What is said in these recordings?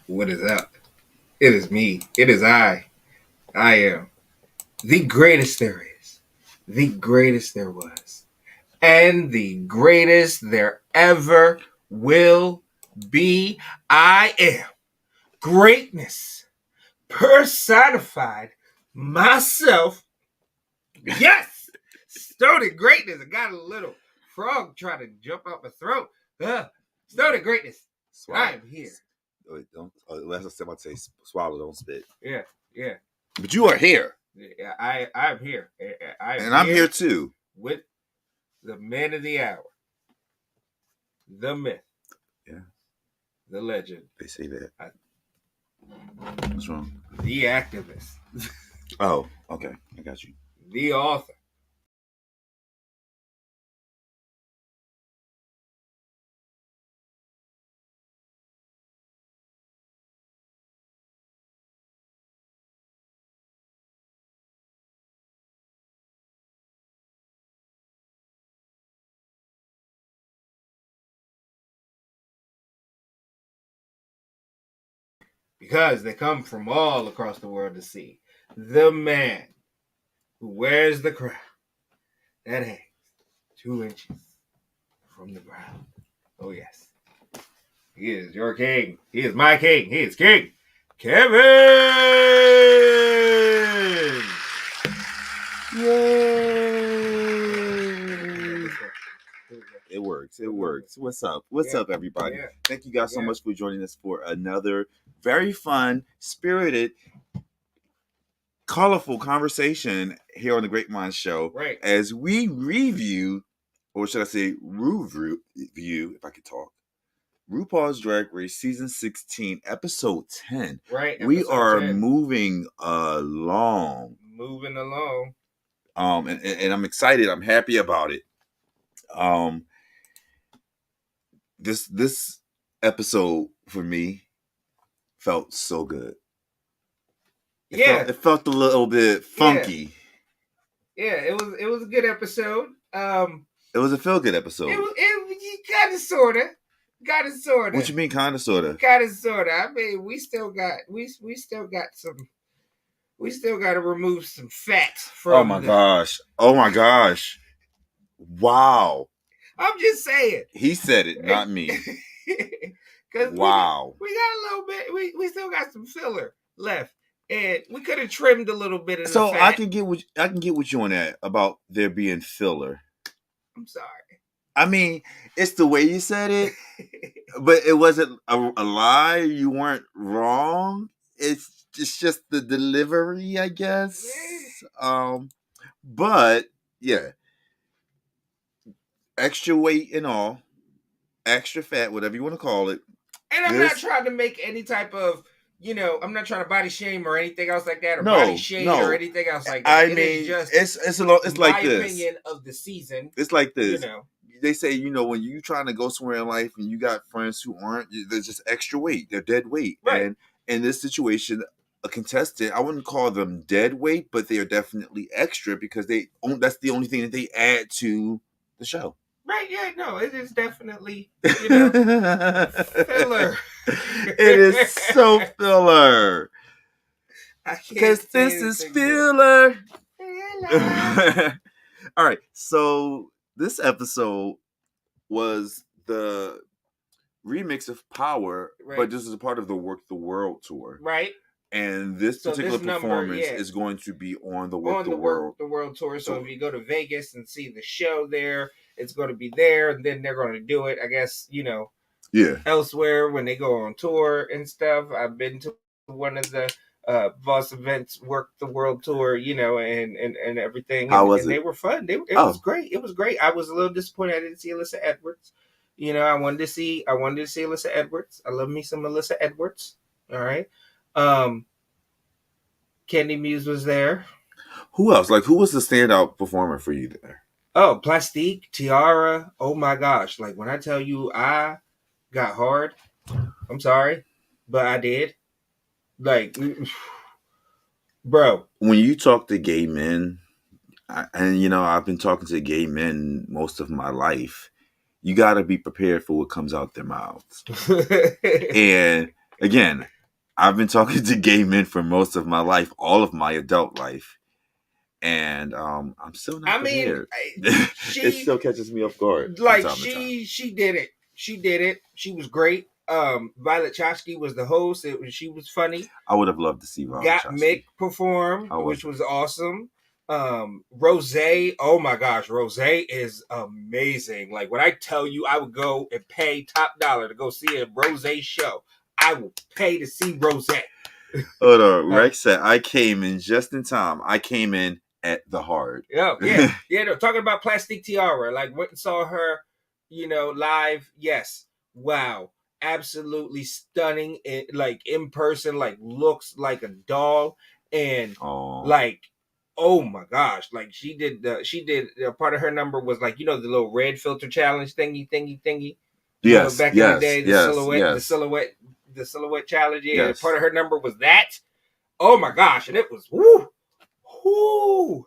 What is up? It is me. It is I. I am the greatest there is, the greatest there was, and the greatest there ever will be. I am greatness personified myself. Yes! Stoney greatness. I got a little frog trying to jump out my throat. Stoney greatness. Swallow. I am here. Wait, don't. Last time I say swallow, don't spit. Yeah. But you are here. Yeah, I'm here. I'm here too. With the man of the hour. The myth. Yeah. The legend. They say that. What's wrong? The activist. Oh, okay. I got you. The author. Because they come from all across the world to see the man who wears the crown that hangs 2 inches from the ground. Oh, yes. He is your king. He is my king. He is King Kevyn! Yay! It works. It works. What's up? What's up, everybody? Yeah. Thank you guys so much for joining us for another very fun, spirited, colorful conversation here on the GreatMines Show. Right. As we review, or should I say review, if I could talk, RuPaul's Drag Race Season 16, Episode 10. Right. We are 10. moving along. And I'm excited. I'm happy about it. This episode for me felt so good. It felt a little bit funky. Yeah, it was a good episode. It was a feel good eepisode. It kind of sorta. What you mean, kind of sorta? Kind of sorta. I mean, we still got to remove some fat from. Oh my gosh! Wow. I'm just saying. He said it, not me. Wow. We got a little bit. We still got some filler left, and we could have trimmed a little bit of the fat. I can get what you on that about there being filler. I'm sorry. I mean, it's the way you said it, but it wasn't a lie. You weren't wrong. It's just the delivery, I guess. But yeah, extra weight and all, extra fat, whatever you want to call it. And I'm not trying to make any type of, I'm not trying to body shame or anything else like that, or body shame or anything else like that. I mean, it's like this. My opinion of the season. It's like this. They say, when you're trying to go somewhere in life and you got friends who aren't, they're just extra weight. They're dead weight. Right. And in this situation, a contestant, I wouldn't call them dead weight, but they are definitely extra because that's the only thing that they add to the show. Right, yeah, no, it is definitely, filler. It is so filler. Because this is filler. All right, so this episode was the remix of Power, right. But this is a part of the Work the World tour. Right. And this particular performance is going to be on the Work the World tour. So if you go to Vegas and see the show there, it's going to be there, and then they're going to do it, I guess, elsewhere when they go on tour and stuff. I've been to one of the Boss events, Work the World tour, and everything. How was it? They were fun. It was great. It was great. I was a little disappointed I didn't see Alyssa Edwards. I wanted to see Alyssa Edwards. I love me some Alyssa Edwards. All right. Candy Muse was there. Who else? Who was the standout performer for you there? Oh, Plastique, Tiara. Oh my gosh. When I tell you I got hard, I'm sorry, but I did. Bro. When you talk to gay men, I've been talking to gay men most of my life, you got to be prepared for what comes out their mouths. And again, I've been talking to gay men for most of my life, all of my adult life, and I'm still not prepared. It still catches me off guard. Like she did it. She did it. She was great. Violet Chachki was the host. She was funny. I would have loved to see Violet Got Chachki. Mick perform, which was awesome. Rose, oh my gosh, Rose is amazing. Like when I tell you I would go and pay top dollar to go see a Rose show, I will pay to see Rose. Hold on, Rex said I came in just in time. I came in at the hard. Yeah. No, talking about Plastic Tiara, like went and saw her, live. Yes, wow, absolutely stunning. Like in person, like looks like a doll, and like, oh my gosh, like she did part of her number was like the little red filter challenge thingy. Yes, back in the day, the silhouette challenge. Yeah, yes. Part of her number was that. Oh my gosh, and it was woo. Ooh,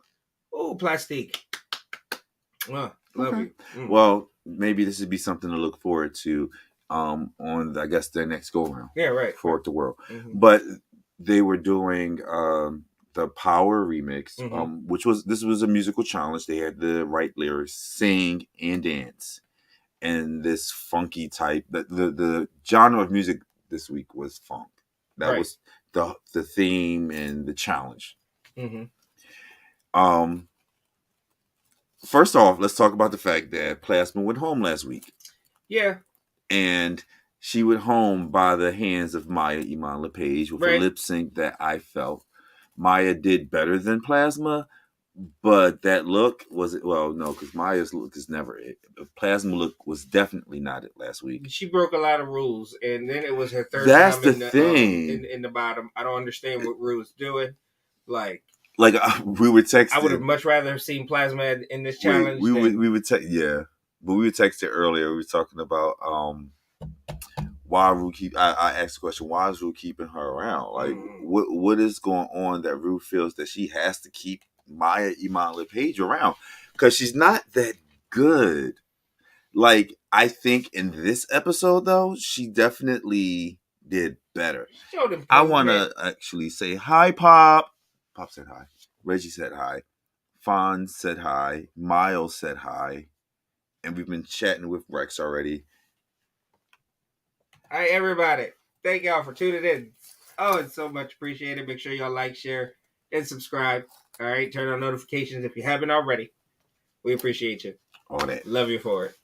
plastique. Love you. Well, maybe this would be something to look forward to on, I guess, their next go-around. Yeah, right. For the world. Mm-hmm. But they were doing the Power remix, this was a musical challenge. They had the right lyrics, sing and dance. And this funky type, the genre of music this week was funk. That was the theme and the challenge. Mm-hmm. First off, let's talk about the fact that Plasma went home last week. Yeah. And she went home by the hands of Maya Iman LePage with a lip sync that I felt Maya did better than Plasma, but that look because Maya's look is never it. Plasma look was definitely not it last week. She broke a lot of rules, and then it was her third That's time the thing. In the bottom. I don't understand what Rue was doing. Like we were texting. I would have much rather have seen Plasma in this challenge. We would text, yeah, but we were texting earlier. We were talking about why Rue I asked the question, why is Rue keeping her around? Like what is going on that Rue feels that she has to keep Maya Iman LePage around? Because she's not that good. Like I think in this episode though, she definitely did better. I want to actually say hi, Pop. Pop said hi. Reggie said hi. Fonz said hi. Miles said hi. And we've been chatting with Rex already. Hi, everybody. Thank y'all for tuning in. Oh, it's so much appreciated. Make sure y'all like, share, and subscribe. All right. Turn on notifications if you haven't already. We appreciate you. All that. Love you for it.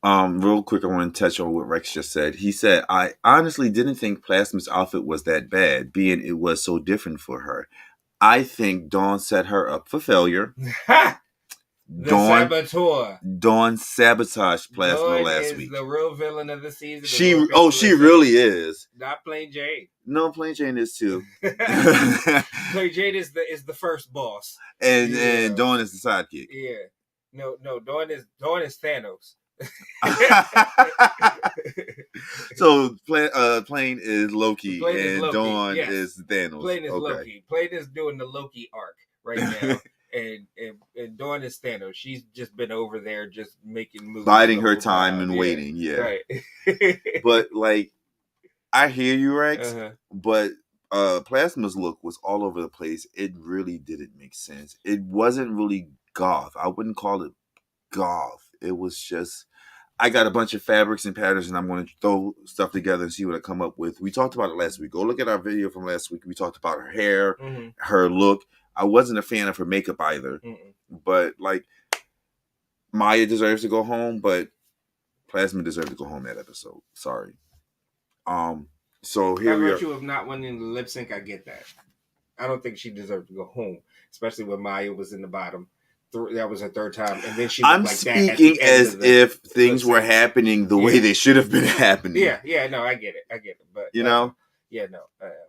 Real quick, I want to touch on what Rex just said. He said, I honestly didn't think Plasma's outfit was that bad, being it was so different for her. I think Dawn set her up for failure. Saboteur. Dawn sabotaged Plasma last week. The real villain of the season. She really is. Not Plain Jane. No, Plain Jane is too. Plain Jane is the first boss. And Dawn is the sidekick. Yeah. No, Dawn is Thanos. So Plain is Loki and Dawn is Thanos. Plain is Loki. Plain is doing the Loki arc right now. and Dawn is Stoney. She's just been over there just making moves. Biding her time and waiting, Right. But like I hear you, Rex, but Plasma's look was all over the place. It really didn't make sense. It wasn't really goth. I wouldn't call it goth. It was just I got a bunch of fabrics and patterns and I'm going to throw stuff together and see what I come up with. We talked about it last week. Go look at our video from last week. We talked about her hair, her look. I wasn't a fan of her makeup either. But like Maya deserves to go home, but Plasma deserved to go home that episode. Sorry. So here we are. By virtue of not winning the lip sync, I get that. I don't think she deserved to go home, especially when Maya was in the bottom. That was her third time, and then she was I'm like speaking that as if things were happening the way they should have been happening. Yeah, no, I get it. But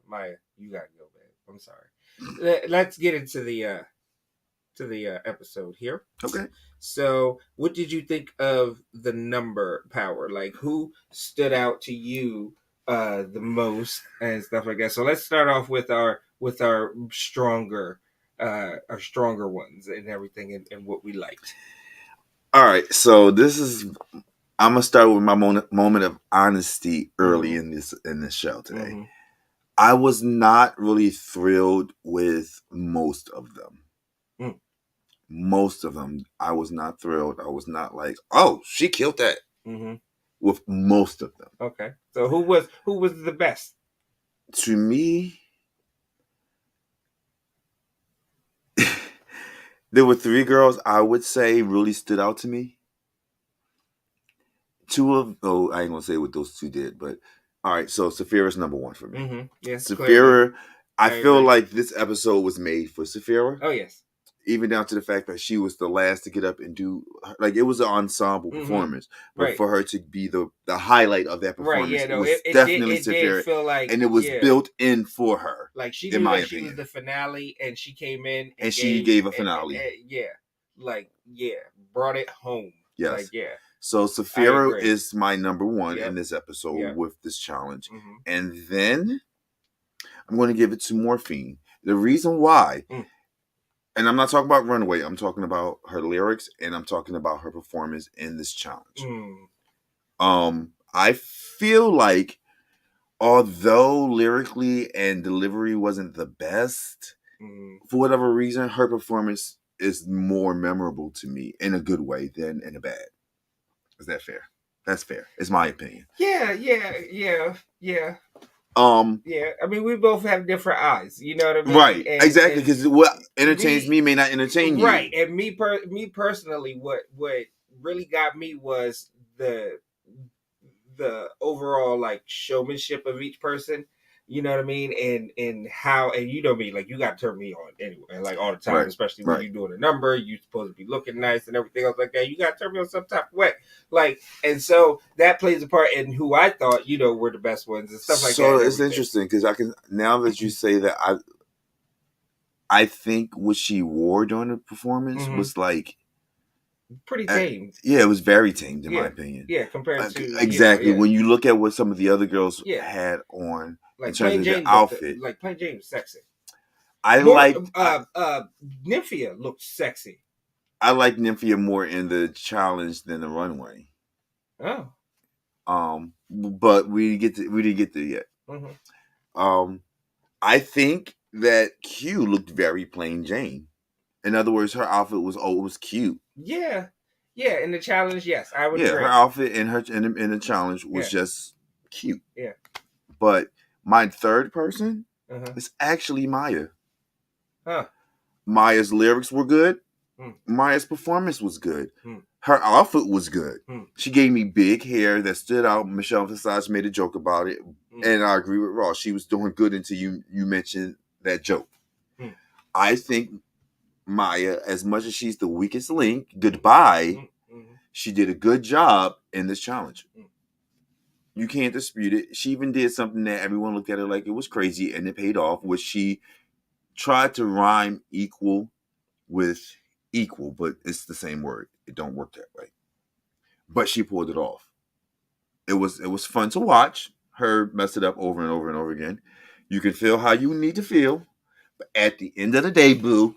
Maya, you gotta go, man. I'm sorry. Let's get into the episode here. Okay. So, what did you think of the number Power? Like, who stood out to you the most and stuff like that? So, let's start off with our stronger ones and everything and what we liked. All right. So this is I'm gonna start with my moment of honesty early in this show today. Mm-hmm. I was not really thrilled with most of them. Most of them, I was not thrilled. I was not like, oh, she killed that. With most of them. Okay. So who was the best? To me, there were 3 girls I would say really stood out to me. I ain't gonna say what those 2 did, but all right. So Saphira's number 1 for me. Yes, Saphira. I feel like this episode was made for Saphira. Oh yes. Even down to the fact that she was the last to get up and do, like, it was an ensemble performance, but for her to be the highlight of that performance, it definitely Saphira, did feel like, and it was built in for her. Like she knew that she was the finale, and she came in and she gave a finale. Brought it home. Yes, So Saphira is my number 1 in this episode with this challenge, and then I'm going to give it to Morphine. The reason why. And I'm not talking about Runaway. I'm talking about her lyrics, and I'm talking about her performance in this challenge. I feel like, although lyrically and delivery wasn't the best, for whatever reason, her performance is more memorable to me in a good way than in a bad. Is that fair? That's fair. It's my opinion. Yeah. I mean, we both have different eyes. You know what I mean? Right. Exactly. Because what entertains me may not entertain you. Right. And me personally, what really got me was the overall like showmanship of each person. You know what I mean? And how, and you know me, like, you got to turn me on anyway, like all the time, especially when you're doing a number, you're supposed to be looking nice and everything else like that. You got to turn me on some type of way. Like, and so that plays a part in who I thought, were the best ones and stuff like that. So it's interesting because now that you say that, I think what she wore during the performance was like, pretty tame. It was very tame in my opinion. Yeah, compared to exactly when you look at what some of the other girls had on, like, in terms of their outfit. Like Plain Jane was sexy. Nymphia looked sexy. I like Nymphia more in the challenge than the runway. Oh. But we didn't get there yet. I think that Q looked very Plain Jane. In other words, her outfit was cute. Yeah. In the challenge, yes, I would. Yeah, agree. Her outfit in the challenge was just cute. Yeah. But my third person is actually Maya. Maya's lyrics were good. Maya's performance was good. Her outfit was good. She gave me big hair that stood out. Michelle Visage made a joke about it, and I agree with Ross. She was doing good until you mentioned that joke. I think Maya, as much as she's the weakest link, goodbye, she did a good job in this challenge. You can't dispute it. She even did something that everyone looked at her like it was crazy, and it paid off, which she tried to rhyme equal with equal, but it's the same word. It don't work that way. But she pulled it off. It was fun to watch her mess it up over and over and over again. You can feel how you need to feel. But at the end of the day, boo.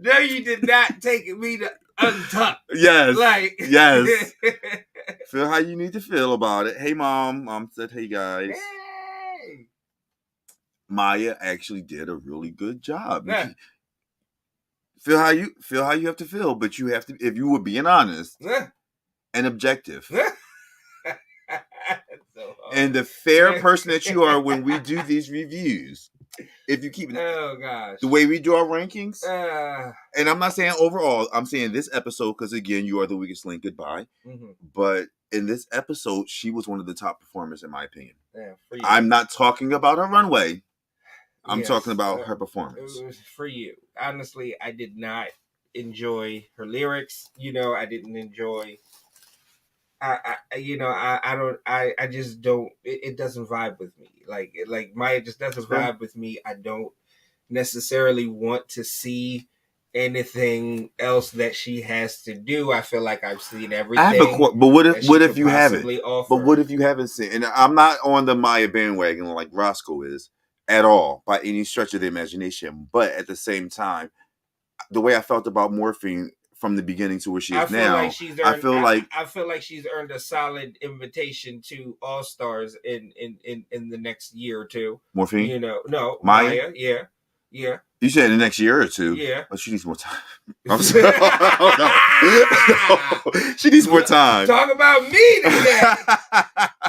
No, you did not take me to untuck. Yes. Feel how you need to feel about it. Hey, Mom. Mom said, hey, guys. Hey. Maya actually did a really good job. Yeah. Feel how you have to feel, but you have to, if you were being honest and objective. And the fair person that you are when we do these reviews, if you keep the way we do our rankings, and I'm not saying overall, I'm saying this episode because again, you are the weakest link. Goodbye. But in this episode, she was one of the top performers in my opinion. I'm not talking about her runway. I'm talking about her performance. It was for you. Honestly, I did not enjoy her lyrics. I didn't enjoy. I just don't. It doesn't vibe with me. Like Maya just doesn't vibe with me. I don't necessarily want to see anything else that she has to do. I feel like I've seen everything. But what if you haven't? But what if you haven't seen? And I'm not on the Maya bandwagon like Roscoe is. at all by any stretch of the imagination. But at the same time, the way I felt about Morphine from the beginning to where she is now, I feel like she's earned a solid invitation to All Stars in the next year or two. Morphine, no, Maya, yeah. You said in the next year or two. Yeah. Oh, she needs more time. I'm sorry. No. She needs more time. Talk about me today.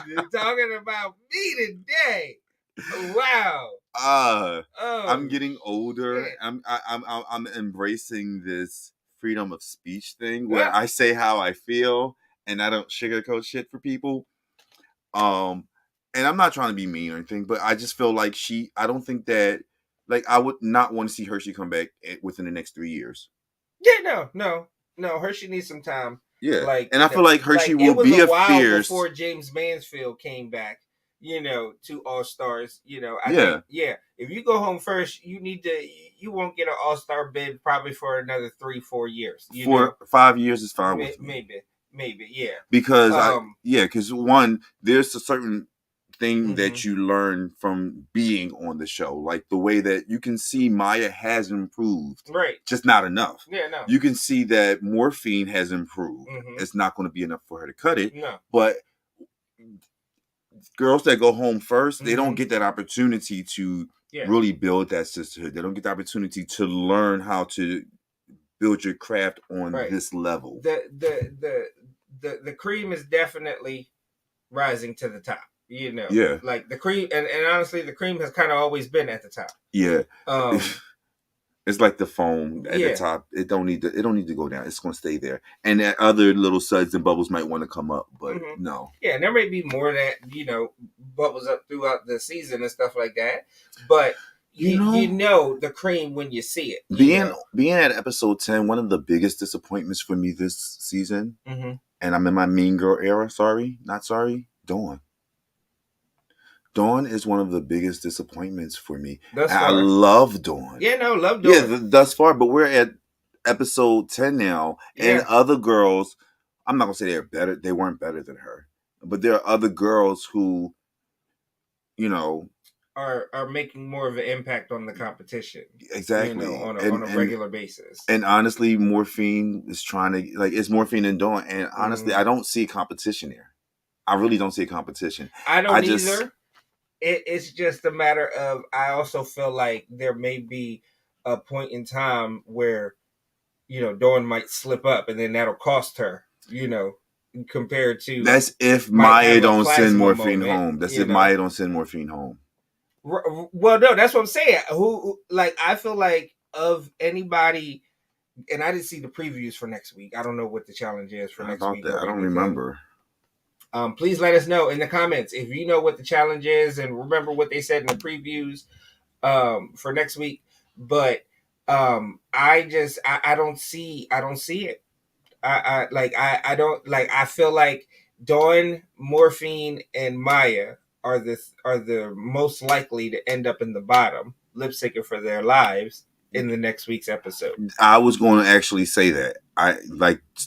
You're talking about me today. Wow. I'm getting older. I'm embracing this freedom of speech thing where I say how I feel and I don't sugarcoat shit for people. And I'm not trying to be mean or anything, but I just feel like I don't think that, like, I would not want to see Hershey come back within the next 3 years. Yeah, no. Hershey needs some time. Yeah, and I feel like Hershey will be a fierce before James Mansfield came back. To All Stars. I think, if you go home first, you won't get an All Star bid probably for another 3-4 years. 5 years is fine with me. Maybe, yeah. Because because one, there's a certain thing that you learn from being on the show, like the way that you can see Maya has improved, right? Just not enough. Yeah, no. You can see that Morphine has improved. It's not going to be enough for her to cut it. No, but girls that go home first, they don't get that opportunity to really build that sisterhood. They don't get the opportunity to learn how to build your craft on this level. The cream is definitely rising to the top. Like the cream, and honestly, the cream has kind of always been at the top. Yeah. It's like the foam at the top. It don't need to go down. It's going to stay there. And that other little suds and bubbles might want to come up, but no. Yeah, and there may be more that bubbles up throughout the season and stuff like that. But you know the cream when you see it. Being at episode 10, one of the biggest disappointments for me this season, and I'm in my Mean Girl era. Dawn. Dawn is one of the biggest disappointments for me. I love Dawn. Yeah, love Dawn. Yeah, thus far, but we're at episode 10 now, and other girls, I'm not going to say they're better. They weren't better than her. But there are other girls who, are making more of an impact on the competition. Exactly. On a regular basis. And honestly, Morphine is trying to, it's Morphine and Dawn. And honestly, I don't see competition there. I really don't see a competition. I don't either. It's just a matter of, I also feel like there may be a point in time where, Dawn might slip up and then that'll cost her, compared to. That's if Maya don't send Morphine home. That's if Maya don't send Morphine home. Well, no, that's what I'm saying. I feel like of anybody, and I didn't see the previews for next week. I don't know what the challenge is for next week. I don't remember. Please let us know in the comments if you know what the challenge is and remember what they said in the previews for next week. But I don't see it. I feel like Dawn, Morphine, and Maya are the most likely to end up in the bottom, lip syncing for their lives in the next week's episode. I was going to actually say that.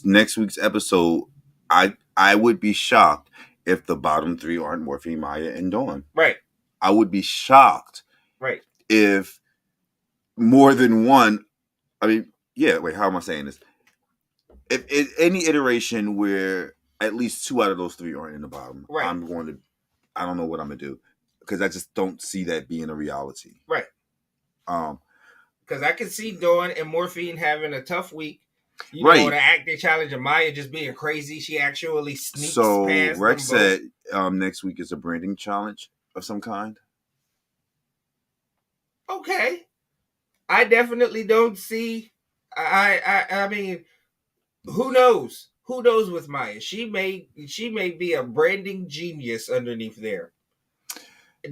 Next week's episode, I would be shocked if the bottom three aren't Morphine, Maya, and Dawn. Right. I would be shocked. Right. If more than one, how am I saying this? If any iteration where at least 2 out of those 3 aren't in the bottom, right. I don't know what I'm going to do. Because I just don't see that being a reality. Right. Because I can see Dawn and Morphine having a tough week. The acting challenge of Maya just being crazy. She actually sneaks past. So Rex said next week is a branding challenge of some kind. Okay. I definitely don't see. I mean, who knows? Who knows with Maya? She may be a branding genius underneath there.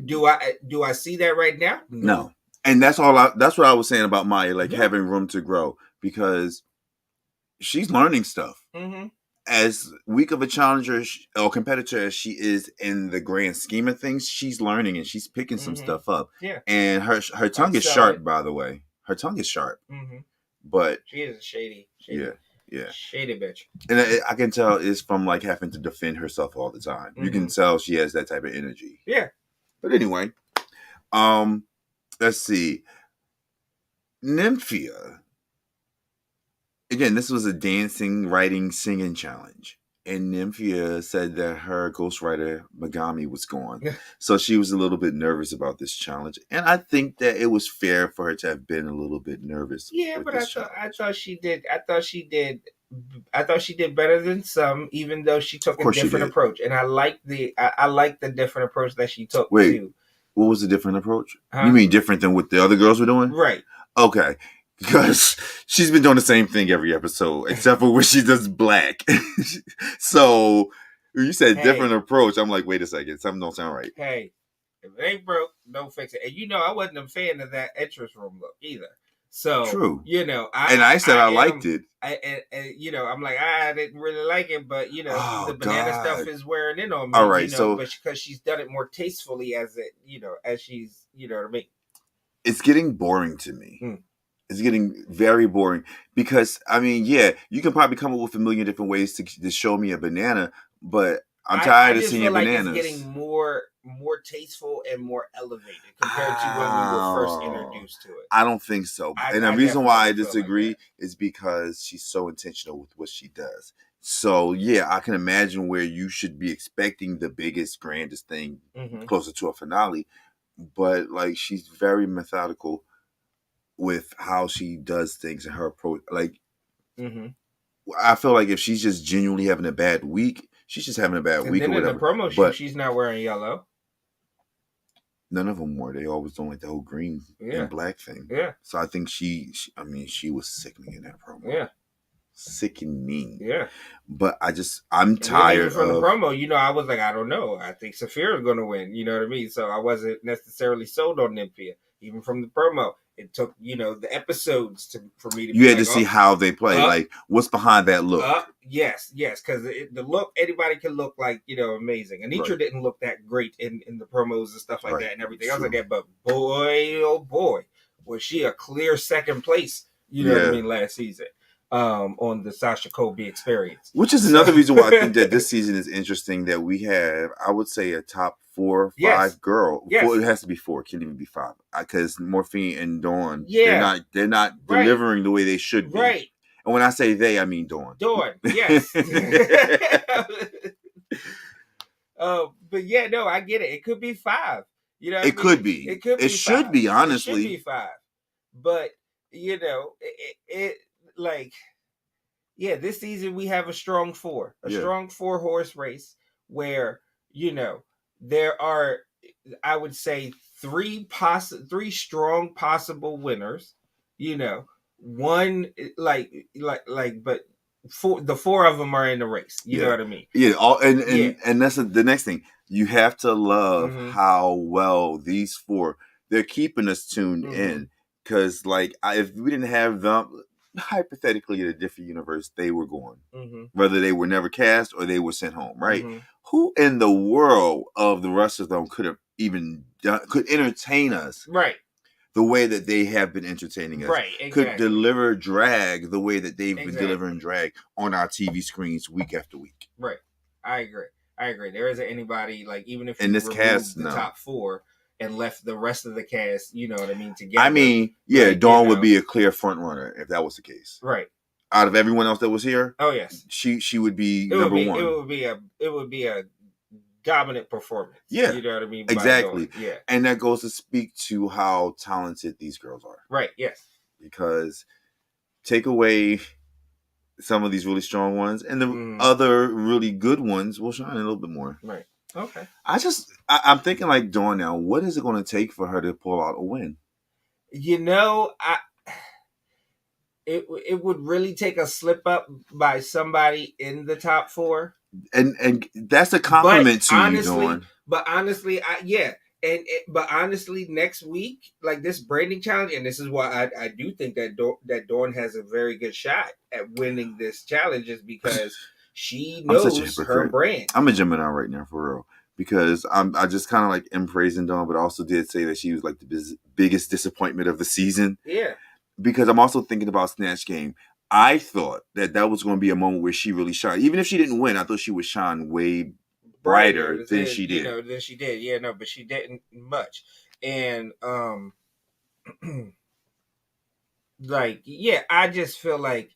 Do I see that right now? No. And that's what I was saying about Maya, having room to grow, because she's learning stuff. Mm-hmm. As weak of a challenger or competitor as she is in the grand scheme of things, she's learning and she's picking some stuff up. Yeah. And her tongue is sharp, by the way. Her tongue is sharp. Mm-hmm. But she is a shady. Yeah. Shady bitch. And I can tell it's from having to defend herself all the time. Mm-hmm. You can tell she has that type of energy. Yeah. But anyway, let's see. Nymphia. Again, this was a dancing, writing, singing challenge. And Nymphia said that her ghostwriter Megami was gone. So she was a little bit nervous about this challenge. And I think that it was fair for her to have been a little bit nervous. Yeah, but I thought she did better than some, even though she took a different approach. And I like the different approach that she took too. What was the different approach? Huh? You mean different than what the other girls were doing? Right. Okay. Because she's been doing the same thing every episode, except for when she does black. So when you said different approach, I'm like, wait a second, something don't sound right. Hey, if it ain't broke, don't fix it. And I wasn't a fan of that entrance room look either. So true, I said I liked it. I'm like, I didn't really like it, but the banana stuff is wearing in on me. All right, so but because she's done it more tastefully as she's what I mean. It's getting boring to me. It's getting very boring because you can probably come up with a million different ways to show me a banana, but I'm tired of seeing bananas. It's getting more tasteful and more elevated compared to when we were first introduced to it. I don't think so. And the reason why I disagree is because she's so intentional with what she does. So, I can imagine where you should be expecting the biggest, grandest thing closer to a finale. But, she's very methodical with how she does things and her approach. I feel like if she's just genuinely having a bad week, she's just having a bad week or whatever. In the promo shoot, she's not wearing yellow. None of them were. They always don't like the whole green and black thing. Yeah. So I think she was sickening in that promo. Yeah. Sickening. Yeah. But I'm tired from the promo. I was like, I don't know. I think Saphira's going to win. You know what I mean? So I wasn't necessarily sold on Nymphia, even from the promo. It took, the episodes for me to. You had to see how they play, what's behind that look. Yes, because the look, anybody can look like amazing. Anitra didn't look that great in the promos and stuff like that and everything else like that. But boy, oh boy, was she a clear second place? You know what I mean? Last season, on the Sasha Colby experience, which is another reason why I think that this season is interesting. That we have, I would say, a top 4 or 5 girl. Yes. It has to be 4. It can't even be 5 because Morphine and Dawn, they're not delivering the way they should be. Right. And when I say they, I mean Dawn. Dawn, yes. But I get it. It could be 5. It could be. It could be. It should be. Honestly, it should be 5. But this season we have a strong 4, strong 4 horse race where there are, I would say, 3 strong possible winners. One but the 4 of them are in the race. You know what I mean? Yeah. And that's the next thing. You have to love how well these 4 they're keeping us tuned in. Because if we didn't have them, hypothetically in a different universe, they were going. Whether they were never cast or they were sent home, right? Who in the world of the rest of them could entertain us, right? The way that they have been entertaining us, right? Exactly. Could deliver drag the way that they've been delivering drag on our TV screens week after week. Right. I agree. There isn't anybody even if in this cast, the top 4 and left the rest of the cast, you know what I mean, together. I mean, Dawn would be a clear front runner if that was the case. Right. Out of everyone else that was here, oh yes, she would be number 1. It would be a dominant performance. Yeah, you know what I mean. Exactly. Yeah, and that goes to speak to how talented these girls are. Right. Yes. Because take away some of these really strong ones, and the other really good ones will shine a little bit more. Right. Okay. I'm thinking Dawn now. What is it going to take for her to pull out a win? It would really take a slip up by somebody in the top 4, and that's a compliment to you, Dawn. But honestly, but honestly, next week, this branding challenge, and this is why I do think that Dawn has a very good shot at winning this challenge, is because she knows her brand. I'm a Gemini right now, for real. Because I just kind of am praising Dawn, but also did say that she was the biggest disappointment of the season. Yeah. Because I'm also thinking about Snatch Game. I thought that was going to be a moment where she really shined. Even if she didn't win, I thought she would shine way brighter than she did. Than she did. Yeah, no, but she didn't much. And like, yeah, I just feel like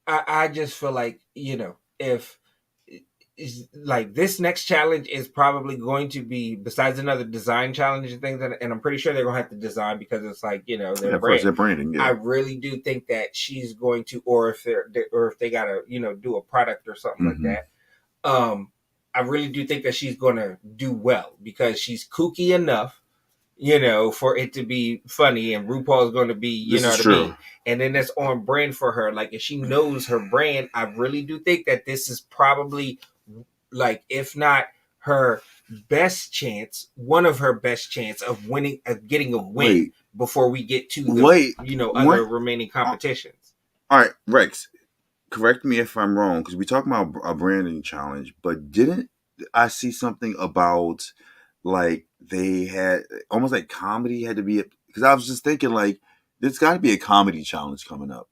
I just feel like, if is like this next challenge is probably going to be, besides another design challenge and things, and I'm pretty sure they're gonna have to design because it's like, their of course, brand. they're branding. Yeah. I really do think that she's going to, or if they gotta, do a product or something like that. I really do think that she's gonna do well because she's kooky enough, for it to be funny, and RuPaul is going to be, This is what I true. mean? And then that's on brand for her. Like, if she knows her brand, I really do think that this is probably, like, if not her best chance, one of her best chance of winning, of getting a win before we get to the, other remaining competitions. All right, Rex, correct me if I'm wrong, because we talk about a branding challenge, but didn't I see something about, like, they had almost like comedy had to be, because I was just thinking, like, there's got to be a comedy challenge coming up,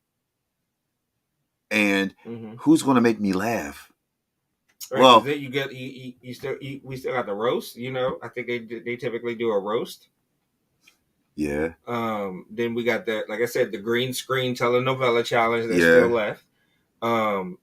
and who's going to make me laugh? Right, well, then we still got the roast. I think they typically do a roast. Yeah. Then we got like I said, the green screen telenovela challenge that's still left.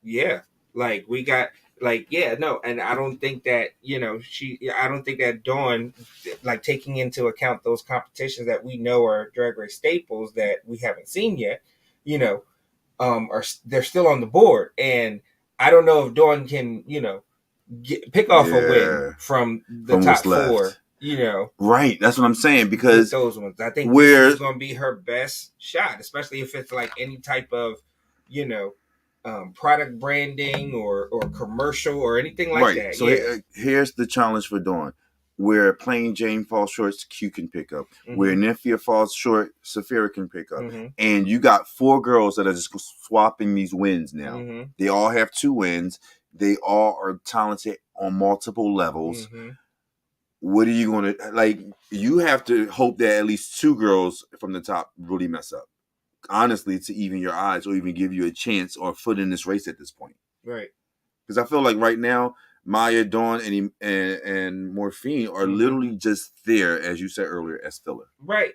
Yeah, like we got, like, no, and I don't think that, I don't think that Dawn, like, taking into account those competitions that we know are Drag Race staples that we haven't seen yet, they're still on the board, and I don't know if Dawn can, pick off a win from the top four. Right, that's what I'm saying, because those ones, I think this is going to be her best shot, especially if it's like any type of, product branding or commercial or anything like that. So here's the challenge for Dawn. Where plain Jane falls short, Q can pick up. Where Nymphia falls short, Saphira can pick up. And you got 4 girls that are just swapping these wins now. They all have 2 wins. They all are talented on multiple levels. What are you going to, like, you have to hope that at least 2 girls from the top really mess up, honestly, to even your odds or even give you a chance or a foot in this race at this point. Right. Because I feel like right now, Maya, Dawn, and Morphine are literally just there, as you said earlier, as filler. Right.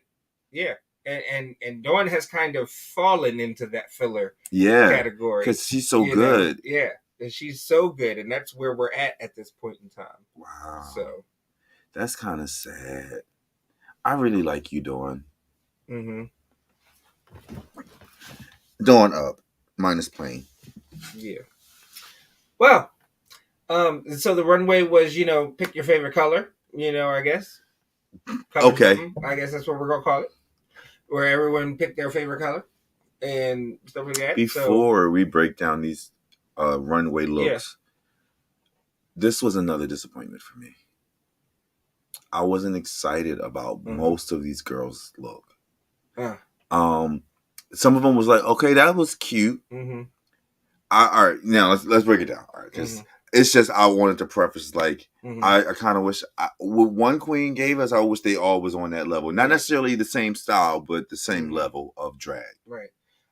Yeah. And Dawn has kind of fallen into that filler category. Because she's so good. Yeah. And she's so good. And that's where we're at this point in time. Wow. So. That's kind of sad. I really like you, Dawn. Dawn up. Minus plain. Yeah. Well, so the runway was, pick your favorite color, I guess. Okay. I guess that's what we're going to call it. Where everyone picked their favorite color and stuff like that. Before we break down these runway looks, this was another disappointment for me. I wasn't excited about most of these girls' look. Some of them was like, okay, that was cute. All right, now let's break it down. All right, because it's just, I wanted to preface, like, I kind of wish what one queen gave us, I wish they all was on that level. Not necessarily the same style, but the same level of drag. Right.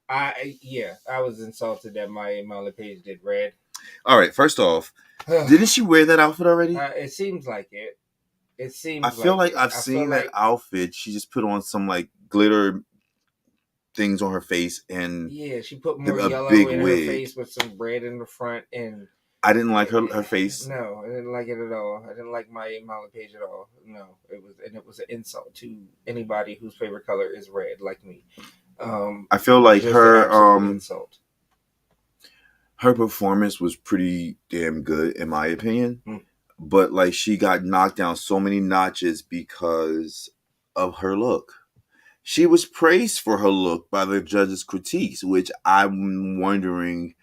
I was insulted that my Molly Page did red. All right, first off, didn't she wear that outfit already? It seems like it. It seems. I feel like I've seen that outfit. She just put on some, like, glitter things on her face, and she put more yellow in her face with some red in the front, and I didn't like her face. No, I didn't like it at all. I didn't like my Molly Page at all. No, it was an insult to anybody whose favorite color is red, like me. I feel like her insult. Her performance was pretty damn good, in my opinion. But, like, she got knocked down so many notches because of her look. She was praised for her look by the judges' critiques, which I'm wondering,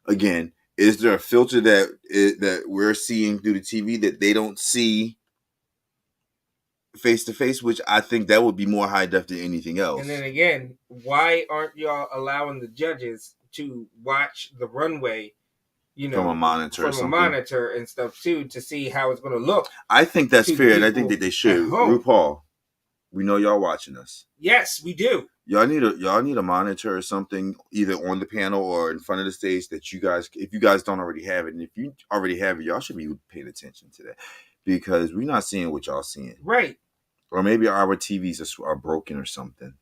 again, is there a filter that we're seeing through the TV that they don't see face to face? Which I think that would be more high def than anything else. And then again, why aren't y'all allowing the judges to watch the runway? From a monitor and stuff too, to see how it's going to look. I think that's fair, and I think that they should. RuPaul, we know y'all watching us. Yes, we do. Y'all need a monitor or something, either on the panel or in front of the stage, that you guys, if you guys don't already have it, and if you already have it, y'all should be paying attention to that, because we're not seeing what y'all seeing. Right. Or maybe our TVs are broken or something.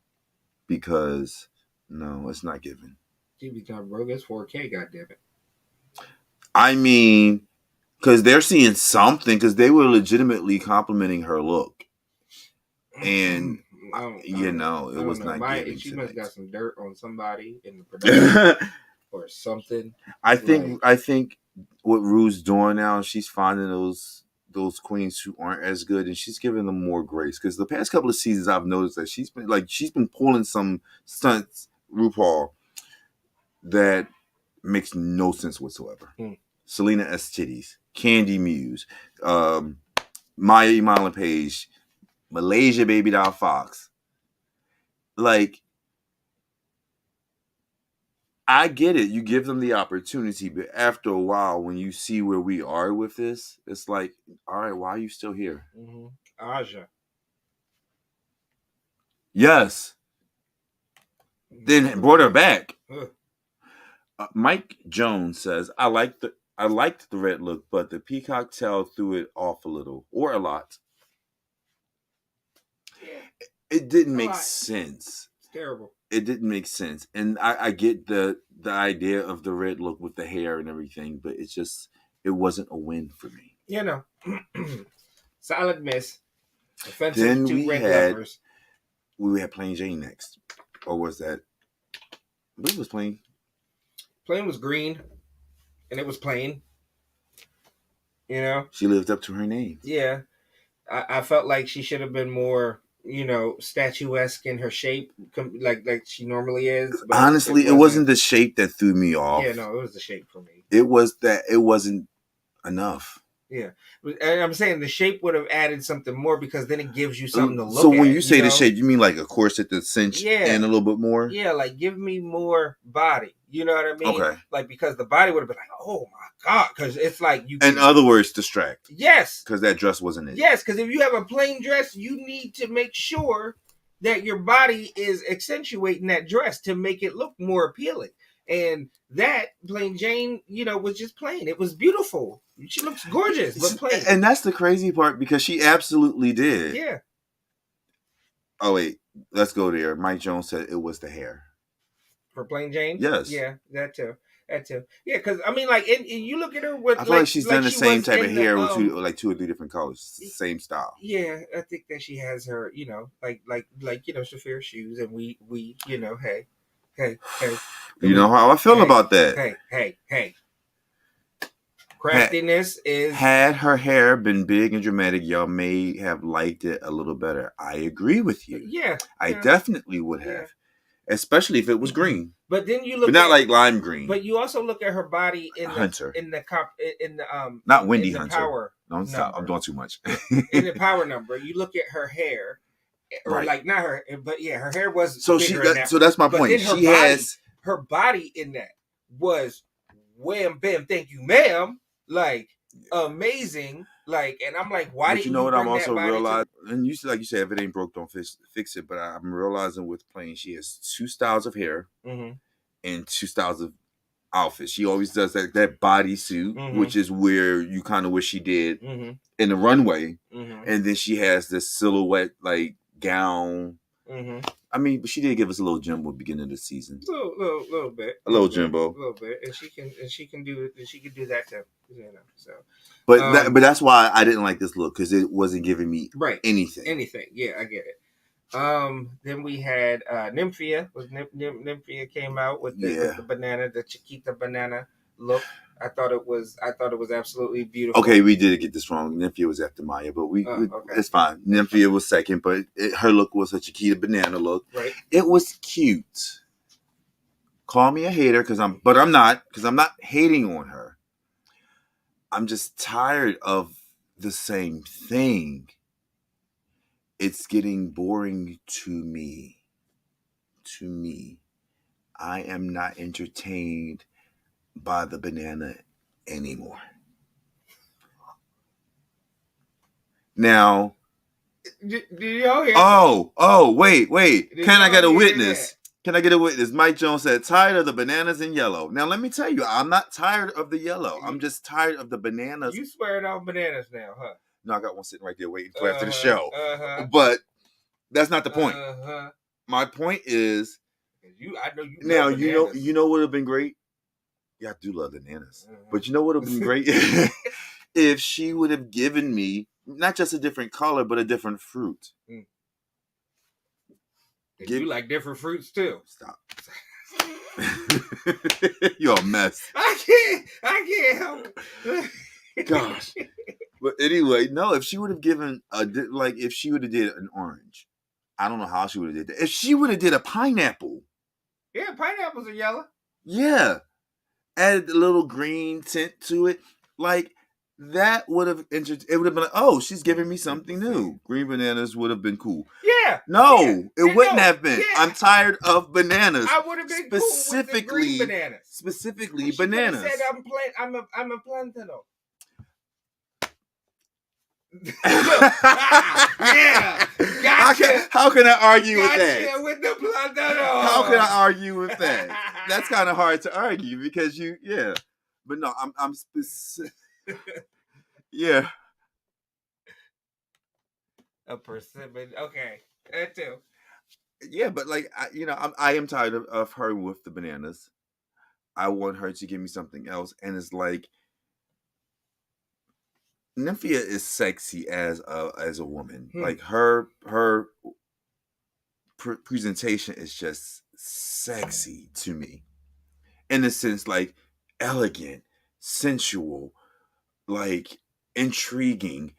Because no, it's not given. TV's not broke. It's 4K. Goddammit. I mean, because they're seeing something. Because they were legitimately complimenting her look, and it was not giving. She must have got some dirt on somebody in the production or something. I think what Rue's doing now, she's finding those queens who aren't as good, and she's giving them more grace. Because the past couple of seasons, I've noticed that she's been pulling some stunts, RuPaul, that makes no sense whatsoever. Selena Estides, Candy Muse, Maya Iman Page, Malaysia Baby Doll Fox. Like, I get it. You give them the opportunity, but after a while, when you see where we are with this, it's like, all right, why are you still here? Aja. Yes. Then brought her back. Mike Jones says, I liked the red look, but the peacock tail threw it off a little or a lot. It didn't make sense. It's terrible. It didn't make sense. And I get the idea of the red look with the hair and everything, but it wasn't a win for me. Solid miss. Offensive then to red lovers. We had Plain Jane next. Or was that? I believe it was Plain. Plain was green, and it was plain. She lived up to her name. Yeah. I felt like she should have been more, statuesque in her shape, like she normally is. But honestly, it wasn't the shape that threw me off. Yeah, no, it was the shape for me. It was that it wasn't enough. Yeah, and I'm saying the shape would have added something more because then it gives you something to look at. So when you say the shape, you mean like a corset that's cinched and a little bit more? Yeah, like give me more body. You know what I mean? Okay. Like because the body would have been like, oh my God, because it's like you. In other words, distract. Yes. Because that dress wasn't it. Yes, because if you have a plain dress, you need to make sure that your body is accentuating that dress to make it look more appealing. And that Plain Jane, was just plain. It was beautiful. She looks gorgeous, but plain. And that's the crazy part because she absolutely did. Yeah. Oh wait, let's go there. Mike Jones said it was the hair. For Plain Jane? Yes. Yeah, that too. Yeah, because I mean, like, and you look at her with. I feel like she's done the same type of hair with two or 3 different colors, same style. Yeah, I think that she has her, like Shafir shoes, and we, hey. You know how I feel about that. Hey. Craftiness is. Had her hair been big and dramatic, y'all may have liked it a little better. I agree with you. Yeah. I definitely would have. Yeah. Especially if it was green. But then you look, but not like lime green. But you also look at her body in Hunter. Not Wendy in the Hunter. Power. Don't stop. I'm doing too much. In the power number, you look at her hair, or right. Like not her, but yeah, her hair was. So so that's my point. She has her body in that was wham bam, thank you, ma'am. Like amazing. Like, and I'm like, why did you know what I'm also realizing? And you said, if it ain't broke, don't fix it. But I'm realizing with Plain, she has 2 styles of hair and 2 styles of outfits. She always does that bodysuit, which is where you kind of wish she did in the runway. And then she has this silhouette like gown. I mean, but she did give us a little Jimbo at the beginning of the season. Little bit. A little Jimbo. A little bit, and she can do that too. So. But that's why I didn't like this look because it wasn't giving me anything. Yeah, I get it. Then we had Nymphia. Nymphia came out with the banana, the Chiquita banana look. I thought it was absolutely beautiful. Okay, we did get this wrong. Nymphia was after Maya, but it's fine. Nymphia was second, but her look was a Chiquita banana look. Right. It was cute. Call me a hater because I'm not hating on her. I'm just tired of the same thing. It's getting boring to me. I am not entertained by the banana anymore. Now, did y'all hear? Oh, wait. Can I get a witness? Can I get a witness? Mike Jones said, tired of the bananas in yellow. Now, let me tell you, I'm not tired of the yellow. I'm just tired of the bananas. You swearing off bananas now, huh? No, I got one sitting right there waiting for after the show. But that's not the point. My point is, I know you. Now you know what would have been great. Yeah, I do love bananas, but you know what would have been great if she would have given me not just a different color, but a different fruit. You like different fruits too. Stop. You're a mess. I can't help it. Gosh. But anyway, no, if she would have given if she would have did an orange, I don't know how she would have did that. If she would have did a pineapple. Yeah, pineapples are yellow. Yeah. Added a little green tint to it. Like, that would have it would have been like, oh, she's giving me something new. Green bananas would have been cool. Yeah. No, it wouldn't have been. Yeah. I'm tired of bananas. I would have been specifically cool with the green bananas. Specifically bananas. Said I'm a plantano. Yeah, gotcha. How can I argue with that? With the plantano. How can I argue with that? That's kind of hard to argue because but no, I'm specific. Yeah. A persimmon. Okay, that too. Yeah, but like I am tired of her with the bananas. I want her to give me something else, and it's like Nymphia is sexy as a woman. Like her presentation is just sexy to me, in a sense, like elegant, sensual, like intriguing.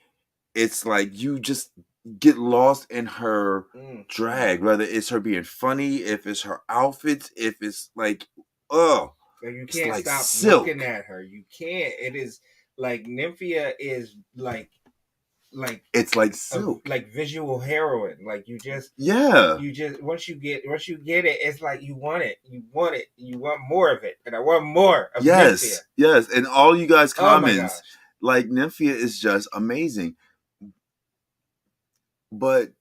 It's like you just get lost in her drag, whether it's her being funny, if it's her outfits, if it's like, you can't like stop silk. Looking at her. You can't. It is like Nymphia is like it's like silk, like visual heroin. Like you just once you get it, it's like you want it, you want more of it, and I want more of Nymphia. Yes, and all you guys comments, like Nymphia is just amazing. But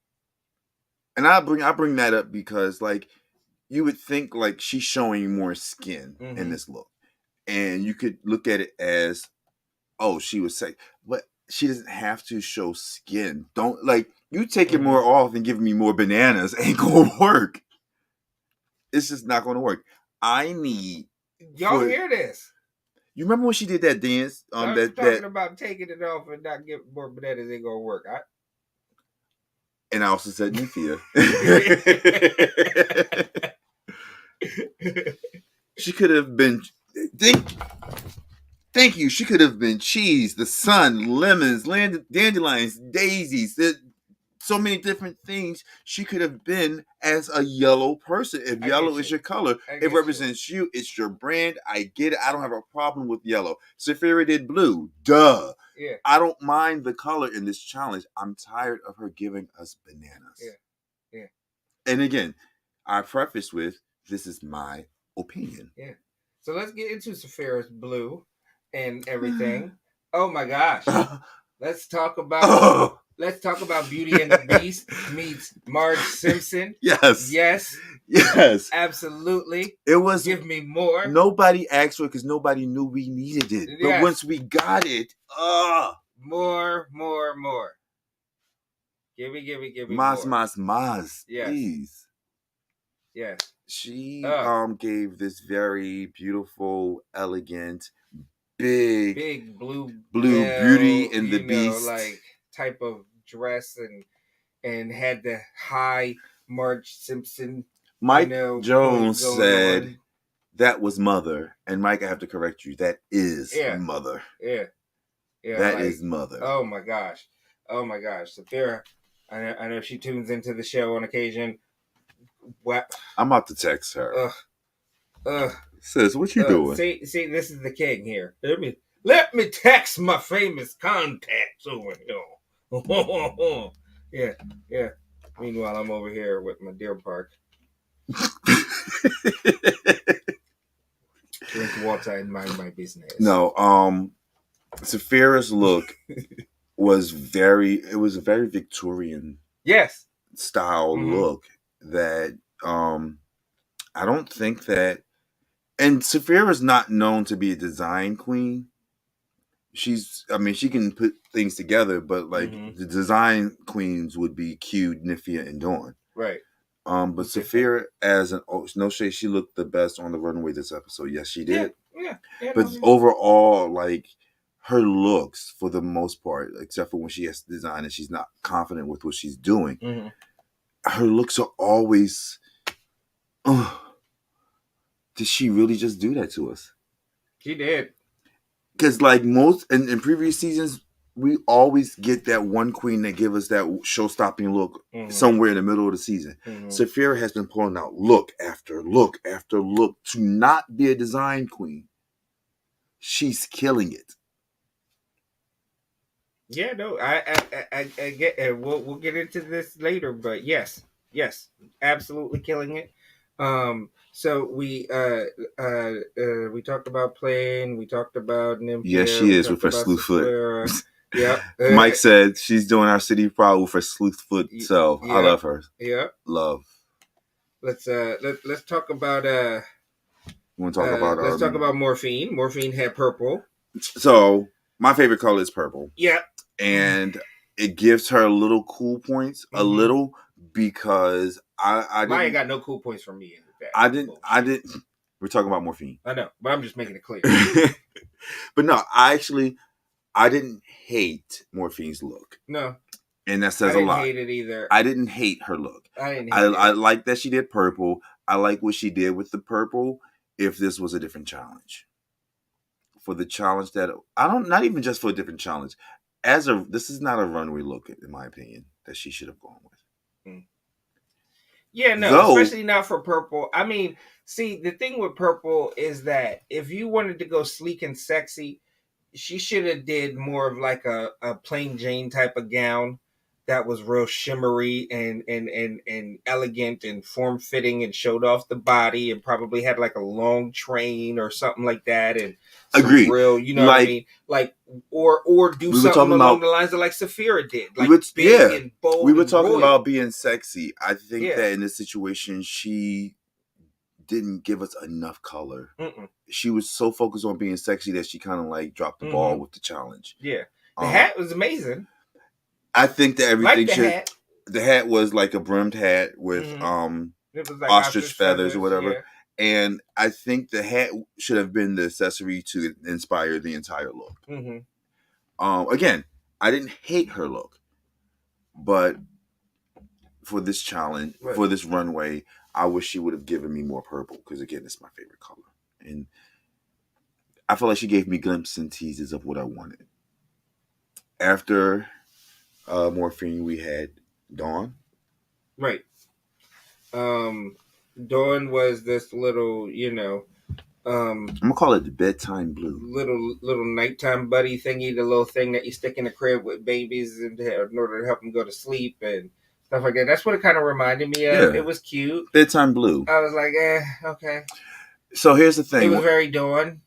I bring that up because like you would think like she's showing more skin in this look, and you could look at it as, oh, she was sexy, but she doesn't have to show skin. Don't like you take it more off and give me more bananas ain't gonna work. It's just not gonna work. I need y'all hear this. You remember when she did that dance? Talking about taking it off and not getting more bananas ain't gonna work. And I also said Nymphia. She could have been. Thank you. She could have been cheese, the sun, lemons, dandelions, daisies. So many different things she could have been as a yellow person. If yellow is your color, it represents you. It's your brand. I get it. I don't have a problem with yellow. Saphira did blue. Duh. Yeah. I don't mind the color in this challenge. I'm tired of her giving us bananas. Yeah. And again, I preface with, this is my opinion. Yeah. So let's get into Saphira's blue and everything. Oh my gosh. Let's talk about Beauty and the Beast meets Marge Simpson. Yes. Absolutely. It was give me more. Nobody asked for it because nobody knew we needed it. Yes. But once we got it, more. Give me Mas, more. Yes. Please. Yes. She gave this very beautiful, elegant, big blue Beauty and the Beast like type of dress and had the high Marge Simpson. Mike Jones said that was Mother, and Mike, I have to correct you. That is Mother. Yeah. That is Mother. Oh my gosh. Saphira, I know she tunes into the show on occasion. What? I'm about to text her. Sis, what you doing? See, this is the king here. Let me text my famous contacts over here. Yeah. Meanwhile, I'm over here with my Deer Park. Drink water and mind my business. No, Saphira's look was a very Victorian style look that I don't think that, and Saphira's not known to be a design queen. she can put things together, but like the design queens would be Q, Nifia, and Dawn. Right. But Saphira, as an no shade, she looked the best on the runway this episode. Yes, she did. Yeah. But overall, like her looks, for the most part, except for when she has to design and she's not confident with what she's doing, her looks are always. Did she really just do that to us? She did. Because like most in previous seasons, we always get that one queen that give us that show-stopping look somewhere in the middle of the season. Saphira has been pulling out look after look after look to not be a design queen. She's killing it. Yeah, no, I get it. We'll get into this later, but yes, absolutely killing it. So we talked about playing. We talked about Nympia. Yes, she is with her sleuth foot. Yeah. Mike said she's doing our city proud with her sleuth foot. So I love her. Yeah. Love. Let's talk about You want to talk about let's talk about Morphine. Morphine had purple. So my favorite color is purple. Yeah. And it gives her little cool points, a little, because I Maya got no cool points from me. I didn't. We're talking about Morphine. I know, but I'm just making it clear. But no, I didn't hate Morphine's look. No. And that says a lot. I didn't hate it either. I didn't hate her look. I like that she did purple. I like what she did with the purple. If this was a different challenge. For the challenge that not even just for a different challenge. This is not a runway look, in my opinion, that she should have gone with. Yeah, no, especially not for purple. I mean, see, the thing with purple is that if you wanted to go sleek and sexy, she should have did more of like a plain Jane type of gown that was real shimmery and elegant and form fitting and showed off the body and probably had like a long train or something like that. And agreed, real, you know what I mean? Like or do something along the lines of like Saphira did, like big and bold. We were talking about being sexy. I think that in this situation she didn't give us enough color. She was so focused on being sexy that she kind of like dropped the ball with the challenge. Yeah, the hat was amazing. I think that everything the hat was like a brimmed hat with it was like ostrich feathers or whatever. Yeah. And I think the hat should have been the accessory to inspire the entire look. Again, I didn't hate her look, but for this challenge, for this runway, I wish she would have given me more purple because, again, it's my favorite color. And I feel like she gave me glimpses and teases of what I wanted. After Morphine, we had Dawn. Right. Dawn was this little, I'm gonna call it the bedtime blue. Little nighttime buddy thingy, the little thing that you stick in the crib with babies in order to help them go to sleep and stuff like that. That's what it kind of reminded me of. Yeah. It was cute. Bedtime blue. I was like, okay. So here's the thing. It was very Dawn.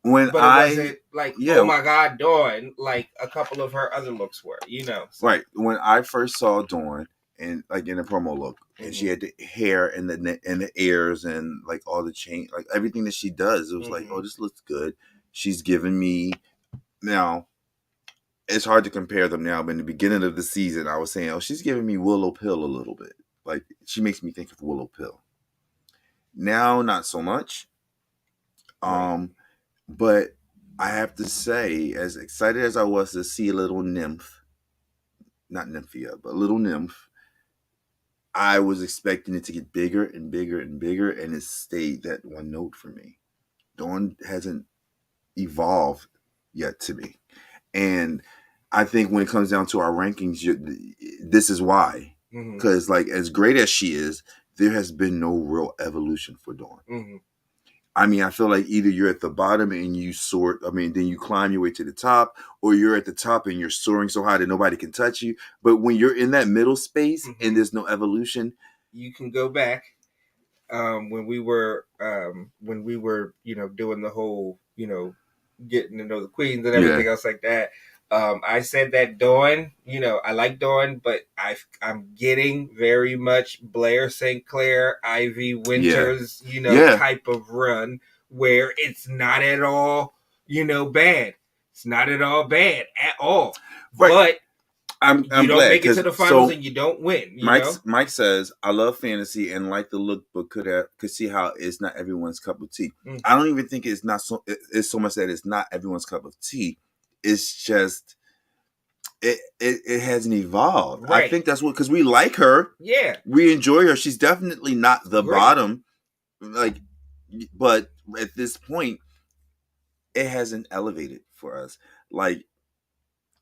But it wasn't like, oh my God, Dawn, like a couple of her other looks were, So. Right. When I first saw Dawn, and like in the promo look, and she had the hair and the ears and like all the chain, like everything that she does, it was like, oh, this looks good. She's giving me now. It's hard to compare them now, but in the beginning of the season, I was saying, oh, she's giving me Willow Pill a little bit. Like she makes me think of Willow Pill. Now, not so much. But I have to say, as excited as I was to see a little nymph, not Nymphia, but a little nymph, I was expecting it to get bigger and bigger and bigger, and it stayed that one note for me. Dawn hasn't evolved yet to me. And I think when it comes down to our rankings, this is why. Because like as great as she is, there has been no real evolution for Dawn. I mean, I feel like either you're at the bottom and you soar, then you climb your way to the top, or you're at the top and you're soaring so high that nobody can touch you. But when you're in that middle space and there's no evolution, you can go back when we were doing the whole, getting to know the queens and everything else like that. I said that Dawn, I like Dawn, but I'm getting very much Blair St. Clair, Ivy Winters, type of run where it's not at all, bad. It's not at all bad at all. Right. But I'm you don't glad, make it to the finals and you don't win. Mike says, I love fantasy and like the look, but could see how it's not everyone's cup of tea. I don't even think it's so much that it's not everyone's cup of tea. It's just it hasn't evolved. Right. I think that's what, because we like her. Yeah. We enjoy her. She's definitely not the bottom. Like, but at this point, it hasn't elevated for us. Like,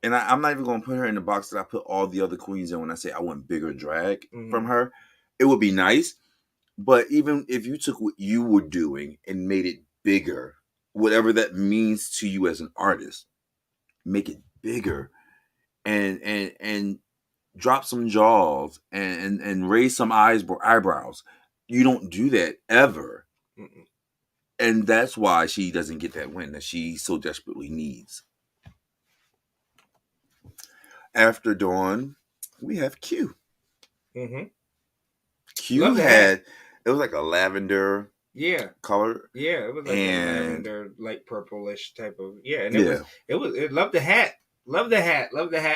and I'm not even going to put her in the box that I put all the other queens in when I say I want bigger drag from her. It would be nice. But even if you took what you were doing and made it bigger, whatever that means to you as an artist, make it bigger and drop some jaws and raise some eyebrows. You don't do that ever. And that's why she doesn't get that win that she so desperately needs. After Dawn, we have Q. Q had, it was like a lavender color. Yeah, it was like a lavender, light purplish type of, and it loved the hat. Love the hat.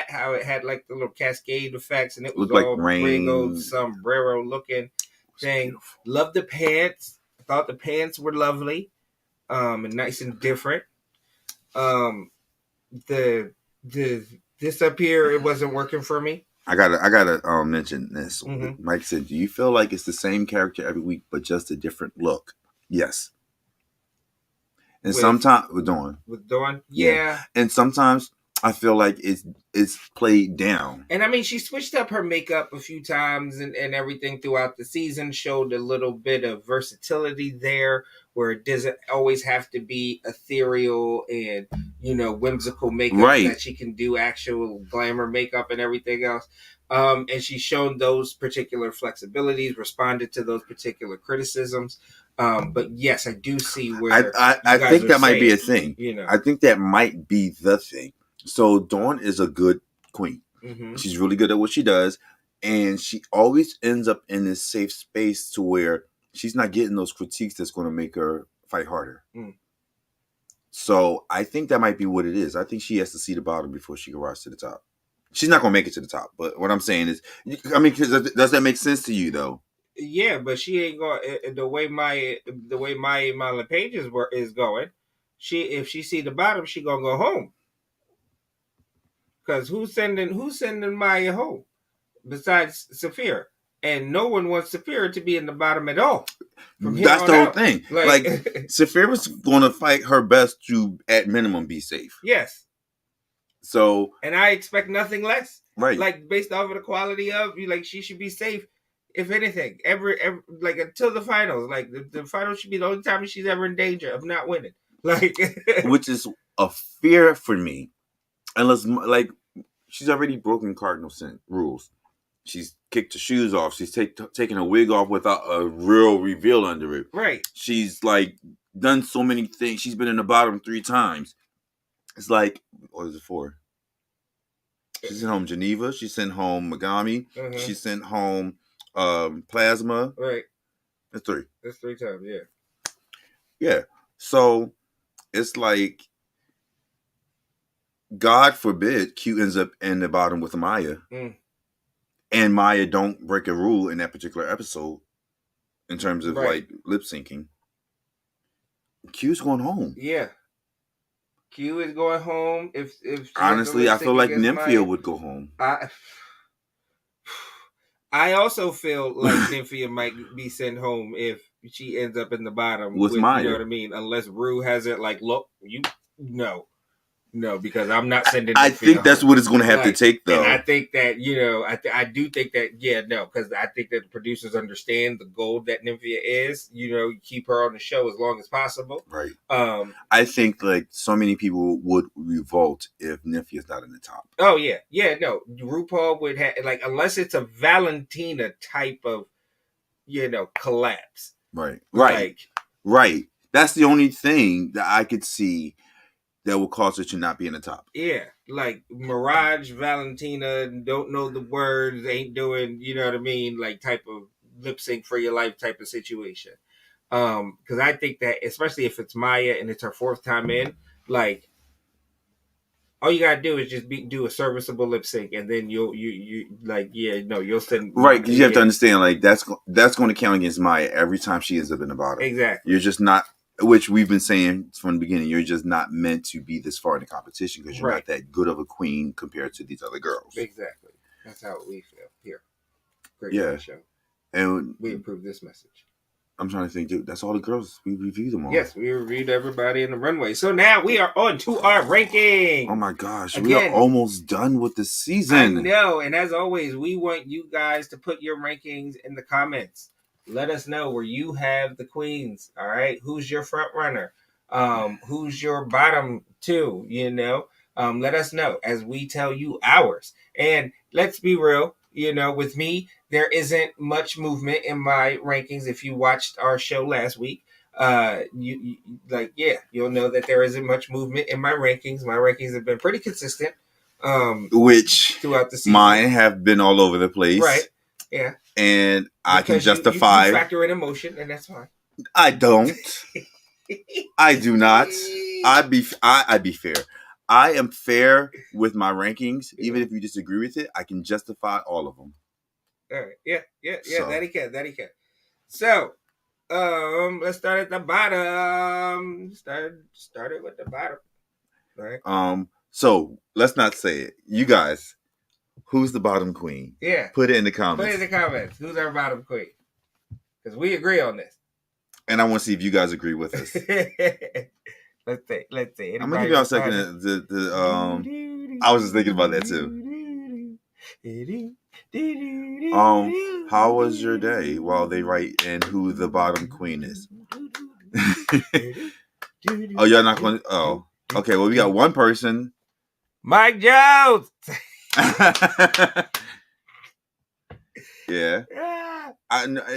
How it had like the little cascade effects, and it was all like big old sombrero looking thing. Loved the pants. I thought the pants were lovely, and nice and different. This up here, it wasn't working for me. I gotta mention this. Mike said, "Do you feel like it's the same character every week, but just a different look?" Yes. And sometimes with Dawn, yeah. And sometimes I feel like it's played down. And I mean, she switched up her makeup a few times and everything throughout the season, showed a little bit of versatility there, where it doesn't always have to be ethereal and, whimsical makeup, that she can do actual glamour makeup and everything else. And she's shown those particular flexibilities, responded to those particular criticisms. But yes, I do see where I think that might be a thing. I think that might be the thing. So Dawn is a good queen. She's really good at what she does, and she always ends up in this safe space to where she's not getting those critiques that's going to make her fight harder. So I think that might be what it is. I think she has to see the bottom before she can rise to the top. She's not going to make it to the top, but what I'm saying is, I mean, does that make sense to you though? Yeah, but she ain't going the way my pages is going. If she see the bottom, she gonna go home. Because who's sending Maya home besides Saphira? And no one wants Saphira to be in the bottom at all. That's the whole thing. Like Saphira's going to fight her best to, at minimum, be safe. Yes. So, and I expect nothing less. Right. Like based off of the quality of you, like she should be safe. If anything, every like until the finals. Like the finals should be the only time she's ever in danger of not winning. Like, which is a fear for me. Unless, like, she's already broken cardinal sin rules. She's kicked her shoes off. She's taken her wig off without a real reveal under it. Right. She's, like, done so many things. She's been in the bottom 3 times. It's like, what is it for? She sent home Geneva. She sent home Megami. She sent home Plasma. Right. That's 3. That's 3 times, yeah. Yeah. So, it's like, God forbid Q ends up in the bottom with Maya. And Maya don't break a rule in that particular episode in terms of like lip syncing. Q's going home. Yeah. Q is going home. If honestly, I feel like Nymphia would go home. I also feel like Nymphia might be sent home if she ends up in the bottom with Maya. You know what I mean? Unless Rue has it like, look, No, because I'm not sending. I think that's what it's going to have to take, though. And I think that I do think that because I think that the producers understand the gold that Nymphia is. Keep her on the show as long as possible. Right. I think like so many people would revolt if Nymphia's not in the top. Oh yeah, no. RuPaul would have unless it's a Valentina type of collapse. Right. Right. That's the only thing that I could see that will cause her to not be in the top. Yeah, like Mirage, Valentina, don't know the words, ain't doing, you know what I mean, like type of lip sync for your life type of situation. Because I think that, especially if it's Maya and it's her 4th time in, like all you gotta do is just do a serviceable lip sync, and then you'll send right. Because you have to understand, like that's going to count against Maya every time she ends up in the bottom. Exactly. You're just not, which we've been saying from the beginning. You're just not meant to be this far in the competition because you're not that good of a queen compared to these other girls. Exactly. That's how we feel here. GreatMines Show, and we approve this message. I'm trying to think, dude. That's all the girls. We reviewed them all. Yes, we reviewed everybody in the runway. So now we are on to our rankings. Oh my gosh, we are almost done with the season. I know, and as always, we want you guys to put your rankings in the comments. Let us know where you have the queens. All right, who's your front runner? Who's your bottom two? Let us know as we tell you ours. And let's be real. With me, there isn't much movement in my rankings. If you watched our show last week, you'll know that there isn't much movement in my rankings. My rankings have been pretty consistent. Which throughout the season, mine have been all over the place, right? Yeah, and I can justify. You factor in emotion, and that's fine. I don't. I do not. I'd be fair. I am fair with my rankings, even if you disagree with it. I can justify all of them. All right. Yeah. So. That he can. So, let's start at the bottom. Started with the bottom. All right. So let's not say it. You guys, who's the bottom queen? Yeah. Put it in the comments. Who's our bottom queen? Because we agree on this. And I want to see if you guys agree with us. Let's see. I'm gonna give y'all a second. I was just thinking about that too. How was your day? While they write in who the bottom queen is. Oh, y'all not going? Oh, okay. Well, we got one person. Mike Jones. Yeah.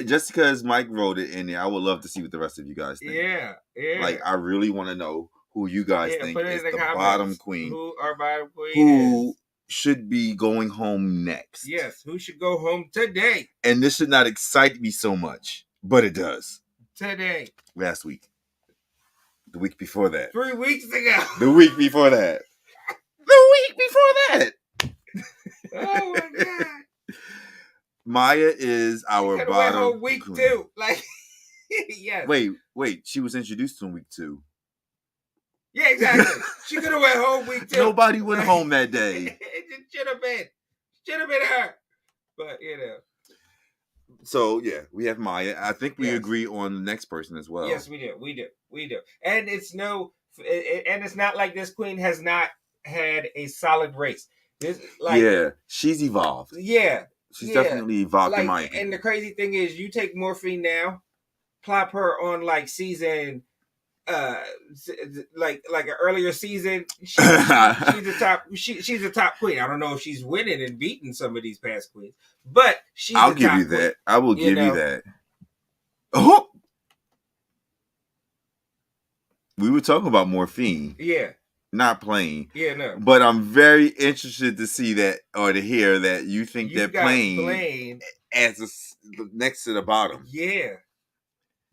Just because Mike wrote it in there, I would love to see what the rest of you guys think. Yeah. Like, I really want to know who you guys think is the bottom queen. Who our bottom queen who should be going home next. Yes, who should go home today. And this should not excite me so much, but it does. Today. Last week. The week before that. 3 weeks ago. The week before that. The week before that. Oh, my God. Maya is our bottom whole week queen. Too. Like, yes. Wait. She was introduced in week 2. Yeah, exactly. She could have went home week 2. Nobody went home that day. It should have been her. But So yeah, we have Maya. I think we agree on the next person as well. Yes, we do. And it's not like this queen has not had a solid race. She's evolved. Yeah. She's definitely evolved in my opinion. And the crazy thing is, you take Morphine now, plop her on like season, like an earlier season. She's a top queen. I don't know if she's winning and beating some of these past queens, but I'll give you that. I will give you that. Oh, we were talking about Morphine. Yeah. Not playing. Yeah, no. But I'm very interested to see that or to hear that you think they're playing as next to the bottom. Yeah.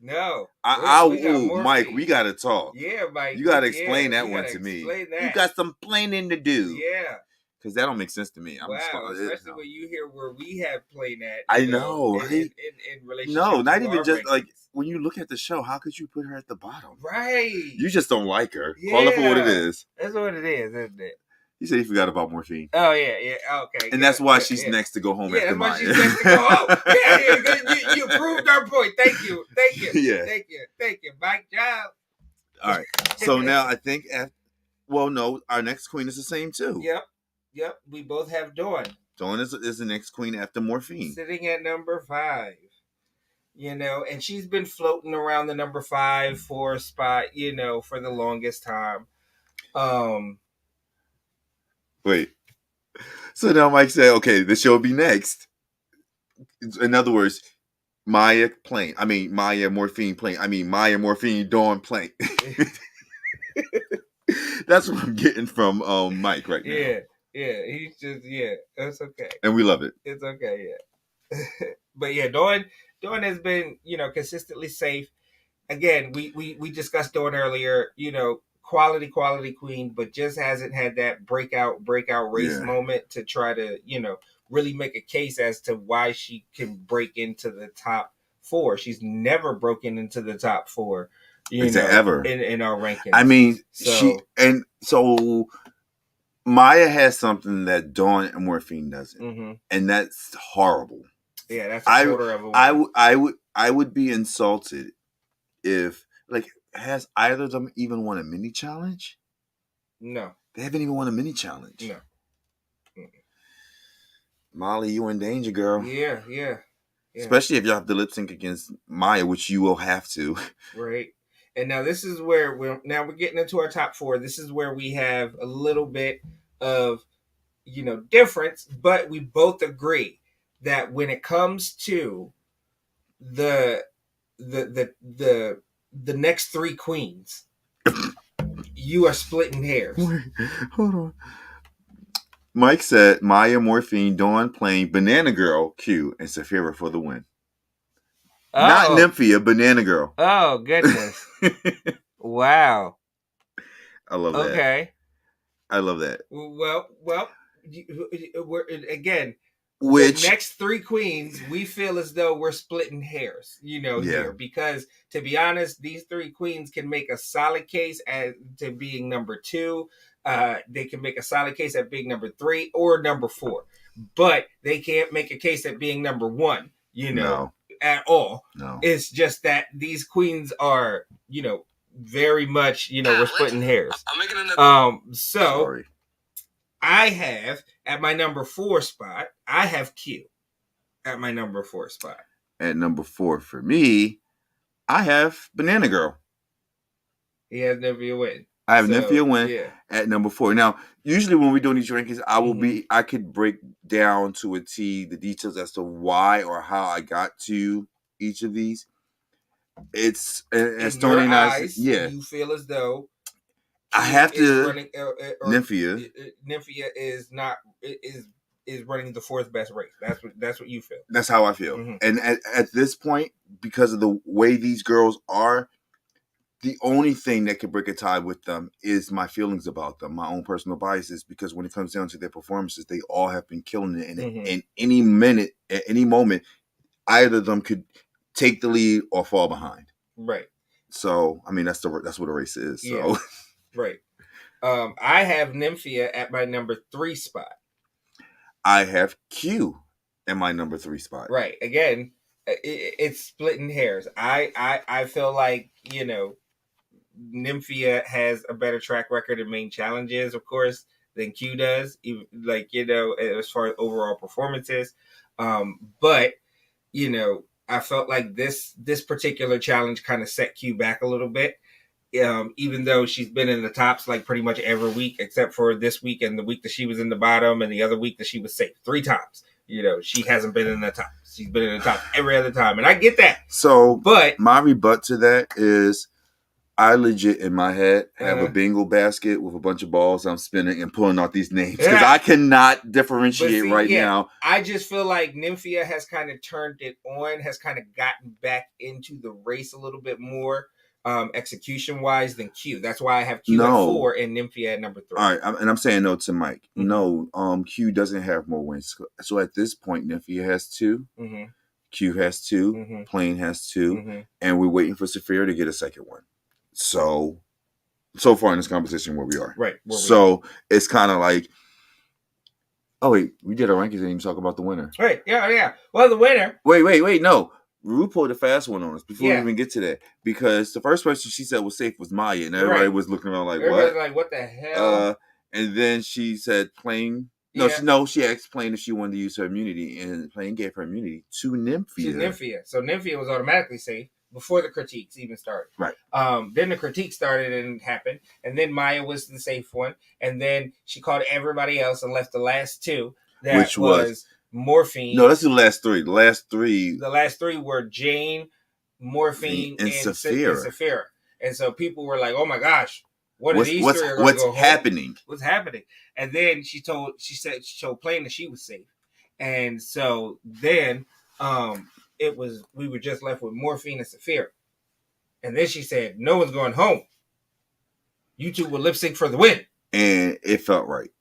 No. Mike, we got to talk. Yeah, Mike. You got to explain that one to me. You got some planning to do. Yeah. Because that don't make sense to me. Especially when you hear where we have played at. I know, right? In relationship. No, not even just rankings. Like when you look at the show, how could you put her at the bottom? Right. You just don't like her. Yeah. Call it for what it is. That's what it is, isn't it? You said you forgot about Morphine. Oh, yeah. Okay. And that's why she's next to go home after Maya. She's next to go home. You proved our point. Thank you. Yeah. Thank you. Mike job. All right. So now I think, our next queen is the same too. Yep. We both have Dawn. Dawn is the next queen after Morphine. Sitting at number 5. And she's been floating around the number 5 4 spot, for the longest time. Wait. So now Mike said, okay, the show will be next. In other words, Maya playing. I mean, Maya Morphine playing. I mean, Maya Morphine Dawn playing. That's what I'm getting from Mike right now. Yeah, he's just, that's okay. And we love it. It's okay, yeah. But yeah, Dawn has been, consistently safe. Again, we discussed Dawn earlier, quality queen, but just hasn't had that breakout race moment to try to, really make a case as to why she can break into the top 4. She's never broken into the top 4, ever in our rankings. I mean, so Maya has something that Dawn and Morphine doesn't, and that's horrible. Yeah, that's a quarter of a win. I would be insulted if, like, has either of them even won a mini challenge? No, they haven't even won a mini challenge. No. Molly, you in danger, girl. Yeah. Especially if you have to lip sync against Maya, which you will have to. Right. And now this is where we're getting into our top 4. This is where we have a little bit of, difference, but we both agree that when it comes to the next 3 queens, you are splitting hairs. Wait, hold on. Mike said Maya, Morphine, Dawn, Plain, Banana Girl, Q, and Saphira for the win. Oh. Not Nymphia, Banana Girl. Oh, goodness. Wow. I love that. Okay. I love that. Well, we're, again, which the next 3 queens, we feel as though we're splitting hairs, here, because to be honest, these 3 queens can make a solid case as to being number 2. They can make a solid case at being number 3 or number 4, but they can't make a case at being number 1, No. at all. No. It's just that these queens are, very much, we're splitting hairs. I'm making another. Sorry. I have at my number 4 spot, I have Q at my number 4 spot. At number 4 for me, I have Banana Girl. He has Nymphia win. I have Nymphia win at number 4. Now, usually when we're doing these rankings, I could break down to a T the details as to why or how I got to each of these. It's as Stoney and I said, you feel as though I have to running, Nymphia. Nymphia is not is running the 4th best race. That's what you feel. That's how I feel. Mm-hmm. And at this point, because of the way these girls are, the only thing that could break a tie with them is my feelings about them, my own personal biases, because when it comes down to their performances, they all have been killing it. And in any minute, at any moment, either of them could take the lead or fall behind. Right. So, I mean, that's what a race is. So. Yeah. Right. I have Nymphia at my number 3 spot. I have Q at my number 3 spot. Right. Again, it's splitting hairs. I feel like, Nymphia has a better track record in main challenges, of course, than Q does, even, as far as overall performances. But, I felt like this particular challenge kind of set Q back a little bit. Even though she's been in the tops like pretty much every week, except for this week and the week that she was in the bottom and the other week that she was safe 3 times. She hasn't been in the top. She's been in the top every other time. And I get that. So, but my rebut to that is I legit in my head have a bingo basket with a bunch of balls I'm spinning and pulling out these names because I cannot differentiate now. I just feel like Nymphia has kind of turned it on, has kind of gotten back into the race a little bit more. Execution wise than Q. That's why I have Q at 4 and Nymphia at number 3. All right, and I'm saying no to Mike. Mm-hmm. No, Q doesn't have more wins. So at this point, Nymphia has 2, Q has 2, Plain has 2, and we're waiting for Saphira to get a second one. So far in this competition, where we are, right? It's kind of like, oh wait, we did our rankings and even talk about the winner. Right? Yeah. Well, the winner. Wait, no. RuPaul the fast one on us before we even get to that, because the first person she said was safe was Maya, and everybody was looking around like, everybody's like, what the hell? And then she said Plain. No, she asked Plain if she wanted to use her immunity, and Plain gave her immunity to Nymphia. So Nymphia was automatically safe before the critiques even started. Right. Then the critique started and happened, and then Maya was the safe one, and then she called everybody else and left the last 2. Which was Morphine. No, let's do the last 3. The last 3 were Jane, Morphine, and Saphira. And so people were like, "Oh my gosh, what are these 3 are going to go happening? Home? What's happening?" And then she told Plain that she was safe, and so then we were just left with Morphine and Saphira, and then she said, "No one's going home." You two will lip sync for the win. And it felt right.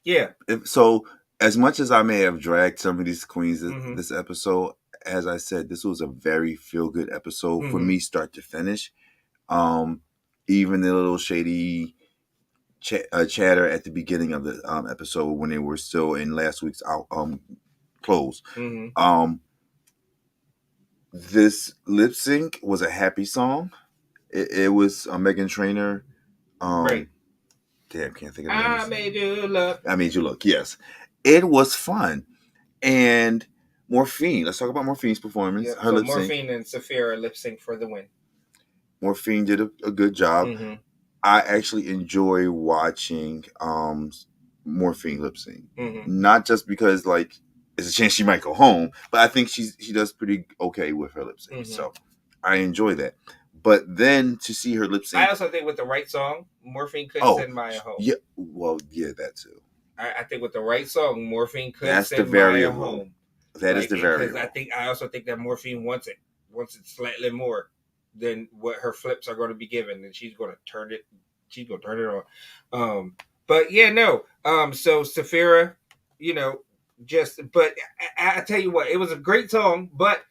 Yeah. So as much as I may have dragged some of these queens this episode, as I said, this was a very feel-good episode for me, start to finish. Even the little shady chatter at the beginning of the episode when they were still in last week's close. This lip sync was a happy song. It was Megan Trainor. Right. Damn, can't think of the name. I made you look. I made you look. Yes, it was fun. And Morphine. Let's talk about Morphine's performance. Yep. Her So lip sync. Morphine and Saphira lip sync for the win. Morphine did a good job. I actually enjoy watching Morphine lip sync. Not just because like it's a chance she might go home, but I think she does pretty okay with her lip sync. So I enjoy that. But then to see her lip sync, I also think with the right song, Morphine could send Maya home. Yeah, well, yeah, that too. I think with the right song, Morphine could send Maya home. That is the variable. Because I also think that Morphine wants it slightly more than what her flips are going to be given, and she's going to turn it. She's going to turn it on. But yeah, no. So Saphira, but I tell you what, it was a great song. But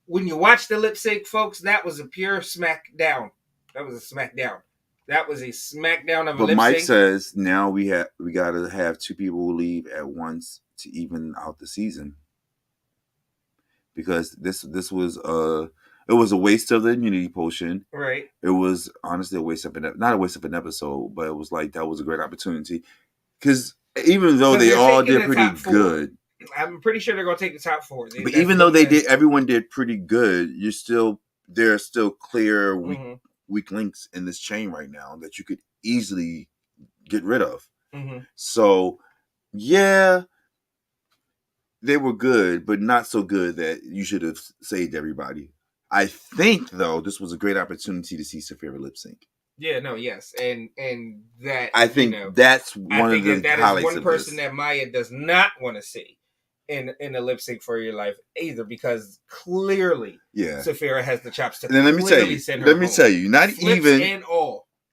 when you watch the lip sync, folks, that was a pure smackdown. That was a smackdown. That was a smackdown of a lip sync. But Mike says now we got to have two people leave at once to even out the season, because this was it was a waste of the immunity potion. Right. It was honestly a waste of not a waste of an episode, but it was like that was a great opportunity, because even though they all did pretty good, I'm pretty sure they're going to take the top 4. But even though everyone did pretty good, there are still clear weak links in this chain right now that you could easily get rid of. So, yeah, they were good, but not so good that you should have saved everybody. I think, though, this was a great opportunity to see Saphira lip sync. Yeah, no, yes, and that I think that's one of the that highlights is one person that Maya does not want to see in a lip sync for your life either, because clearly, Saphira has the chops to. And then let me tell you,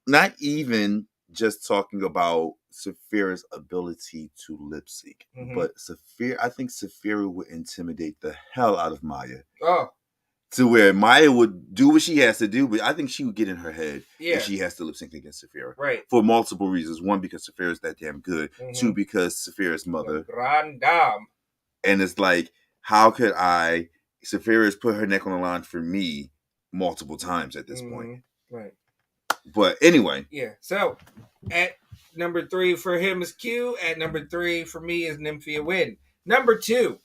not even just talking about Saphira's ability to lip sync, but I think Saphira would intimidate the hell out of Maya. Oh. To where Maya would do what she has to do, but I think she would get in her head if she has to lip sync against Saphira. Right. For multiple reasons. One, because Saphira's that damn good. Two, because Saphira's mother. Grand dame. And it's like, how could Saphira's put her neck on the line for me multiple times at this point. Right. But anyway. Yeah. So at number 3 for him is Q. At number 3 for me is Nymphia Win. Number 2,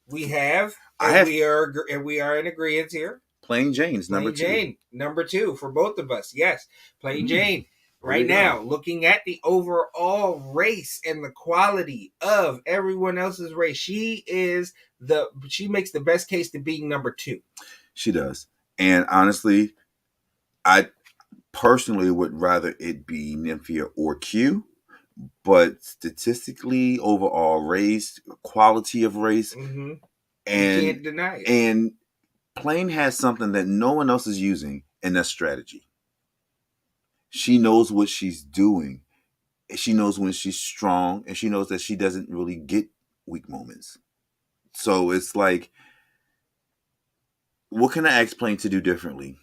we have. We are in agreement here. Plain Jane's number 2. Plain Jane, number 2 for both of us. Yes, Plain Jane. Right now, looking at the overall race and the quality of everyone else's race, she makes the best case to being number 2. She does, and honestly, I personally would rather it be Nymphia or Q. But statistically, overall race, quality of race. And you can't deny it. And Plain has something that no one else is using, and that's strategy. She knows what she's doing. She knows when she's strong, and she knows that she doesn't really get weak moments. So it's like, what can I ask Plain to do differently?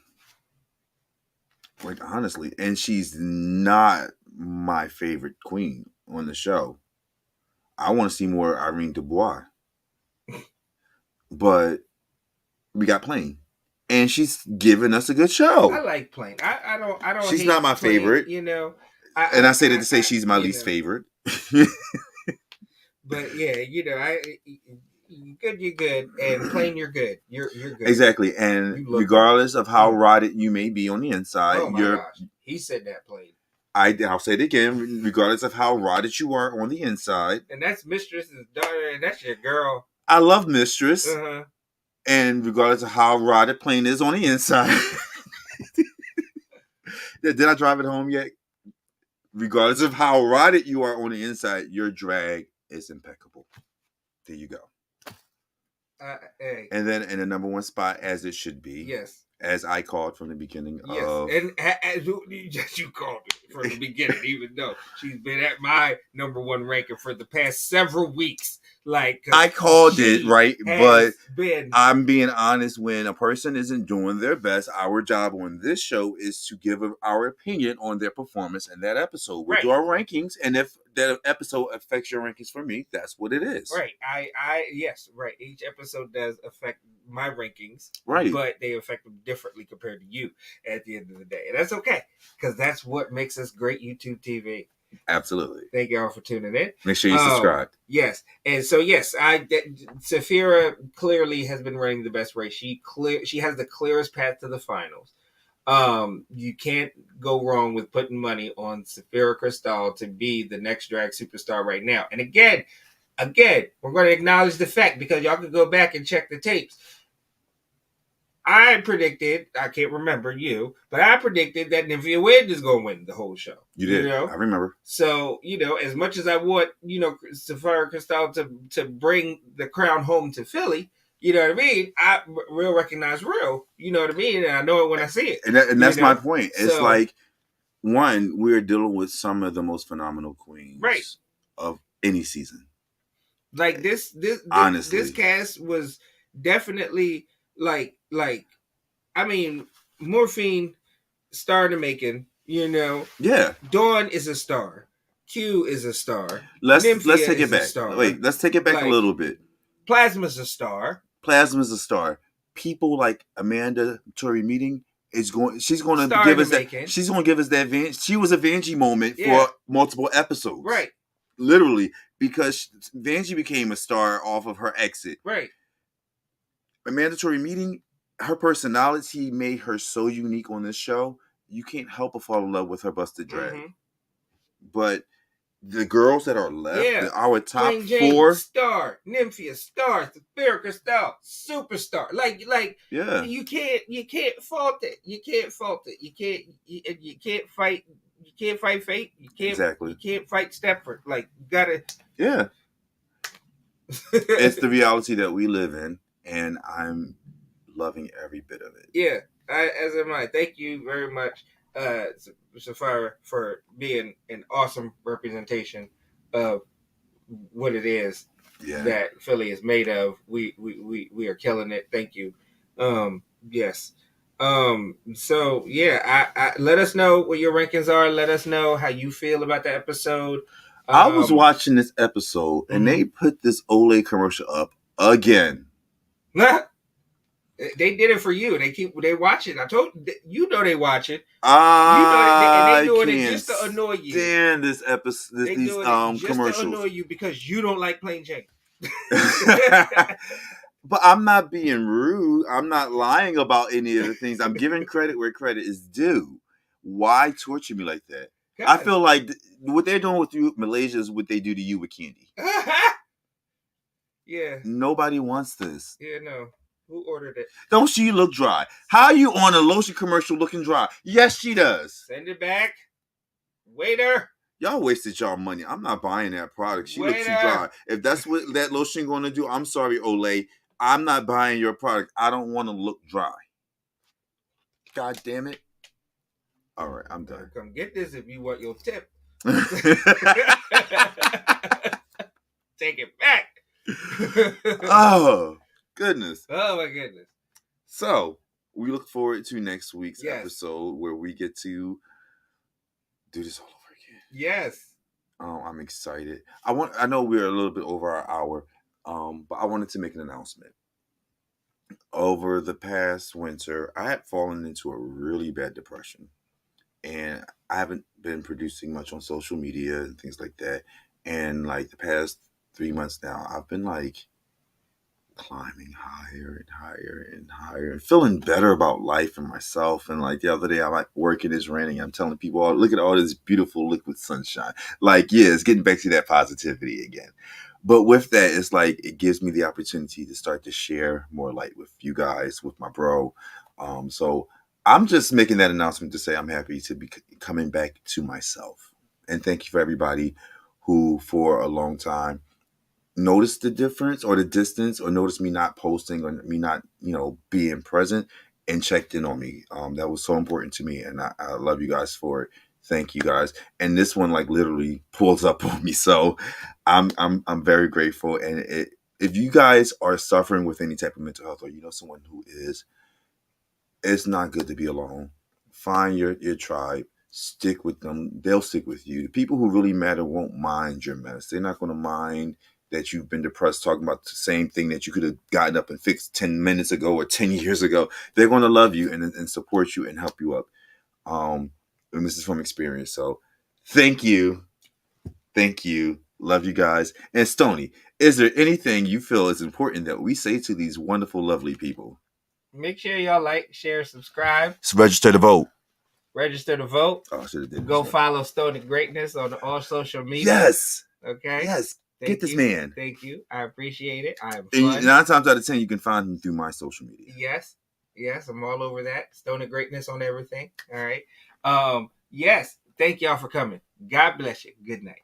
Like, honestly. And she's not my favorite queen on the show. I want to see more Irene Dubois. But we got Plain, and she's giving us a good show. I like Plain. I don't. She's not my favorite, I say that to say she's my least favorite. But yeah, you're good, and Plain, you're good. You're good. Exactly, and regardless of how rotted you may be on the inside, gosh, he said that, Plain. I'll say it again. Regardless of how rotted you are on the inside, and that's Mistress's daughter, and that's your girl. I love Mistress. And regardless of how rotted Plain is on the inside. Did I drive it home yet? Regardless of how rotted you are on the inside, your drag is impeccable. There you go. Hey. And then in the number 1 spot, as it should be. Yes. as I called from the beginning Yes, of. and as you called it from the beginning, even though she's been at my number one ranking for the past several weeks. Like I called it right, but been. I'm being honest. When a person isn't doing their best, our job on this show is to give our opinion on their performance in that episode. We'll do our rankings, and if that episode affects your rankings for me, that's what it is. Right. Yes, right. Each episode does affect my rankings, right? But they affect them differently compared to you at the end of the day, and that's okay because that's what makes us great YouTube TV. Absolutely. Thank y'all for tuning in. Make sure you subscribe. Yes, and so yes, Saphira clearly has been running the best race. She has the clearest path to the finals. You can't go wrong with putting money on Saphira Cristál to be the next drag superstar right now. And again, we're going to acknowledge the fact because y'all can go back and check the tapes. I predicted, I can't remember you, but I predicted that Nivea Wynn is going to win the whole show. You did. I remember. So, as much as I want, Saphira Cristál to bring the crown home to Philly, you know what I mean? I real recognize real, you know what I mean? And I know it when I see it. And that's my point. It's like, one, we're dealing with some of the most phenomenal queens of any season. Like this honestly, this cast was definitely like I mean, Morphine star in the making, Yeah. Dawn is a star. Q is a star. Let's take it back. Wait, let's take it back a little bit. Plasma's a star. Plasma's a star. People like Amanda Tori Meeting she's going to give us that. She's going to give us that she was a Vanjie moment for multiple episodes. Right. Literally, because Vanjie became a star off of her exit. Right. A mandatory meeting, her personality made her so unique on this show. You can't help but fall in love with her busted drag. Mm-hmm. But the girls that are left, our top four, star, Nymphia, star, Saphira Cristál, superstar. Like, you can't fault it. You can't fault it. You can't fight. You can't fight fate. You can't fight Stepford. Like, you gotta. Yeah. It's the reality that we live in, and I'm loving every bit of it. Yeah, as am I. Thank you very much, Saphira, for being an awesome representation of what it is that Philly is made of. We are killing it. Thank you. Yes. So yeah, I let us know what your rankings are. Let us know how you feel about the episode. I was watching this episode and they put this Olay commercial up again. They did it for you. They watch it. I told you they watch it. And they doing it just to annoy you. Stand this episode. These commercials to annoy you because you don't like Plain Jane. But I'm not being rude. I'm not lying about any of the things. I'm giving credit where credit is due. Why torture me like that? God. I feel like what they're doing with you, Malaysia, is what they do to you with Candy. Yeah. Nobody wants this. Yeah, no. Who ordered it? Don't she look dry? How are you on a lotion commercial looking dry? Yes, she does. Send it back. Waiter. Y'all wasted y'all money. I'm not buying that product. She looks too dry. If that's what that lotion going to do, I'm sorry, Olay. I'm not buying your product. I don't want to look dry. God damn it. All right, I'm done. Come get this if you want your tip. Take it back. Oh, goodness. Oh, my goodness. So, we look forward to next week's episode where we get to do this all over again. Yes. Oh, I'm excited. I know we're a little bit over our hour, but I wanted to make an announcement. Over the past winter, I had fallen into a really bad depression. And I haven't been producing much on social media and things like that. And like the past 3 months now, I've been like climbing higher and higher and higher and feeling better about life and myself. And like the other day, I'm like working, it's raining. I'm telling people, oh, look at all this beautiful liquid sunshine. Like, yeah, it's getting back to that positivity again. But with that, it's like it gives me the opportunity to start to share more light with you guys, with my bro. So I'm just making that announcement to say I'm happy to be coming back to myself. And thank you for everybody who, for a long time, noticed the difference or the distance or noticed me not posting or me not, being present. and checked in on me. That was so important to me, and I love you guys for it. Thank you guys. And this one like literally pulls up on me, so I'm very grateful. And if you guys are suffering with any type of mental health, or you know someone who is, it's not good to be alone. Find your tribe. Stick with them. They'll stick with you. The people who really matter won't mind your mess. They're not going to mind that you've been depressed talking about the same thing that you could have gotten up and fixed 10 minutes ago or 10 years ago. They're going to love you and support you and help you up. And this is from experience. So thank you. Thank you. Love you guys. And Stoney, is there anything you feel is important that we say to these wonderful, lovely people? Make sure y'all like, share, subscribe. Register to vote. Register to vote. Oh, I should have did Go follow Stoney Greatness on all social media. Yes. Okay. Yes. Get this man. Thank you. I appreciate it. I'm fun. And 9 times out of 10, you can find him through my social media. Yes. I'm all over that. Stoney Greatness on everything. All right. Yes. Thank y'all for coming. God bless you. Good night.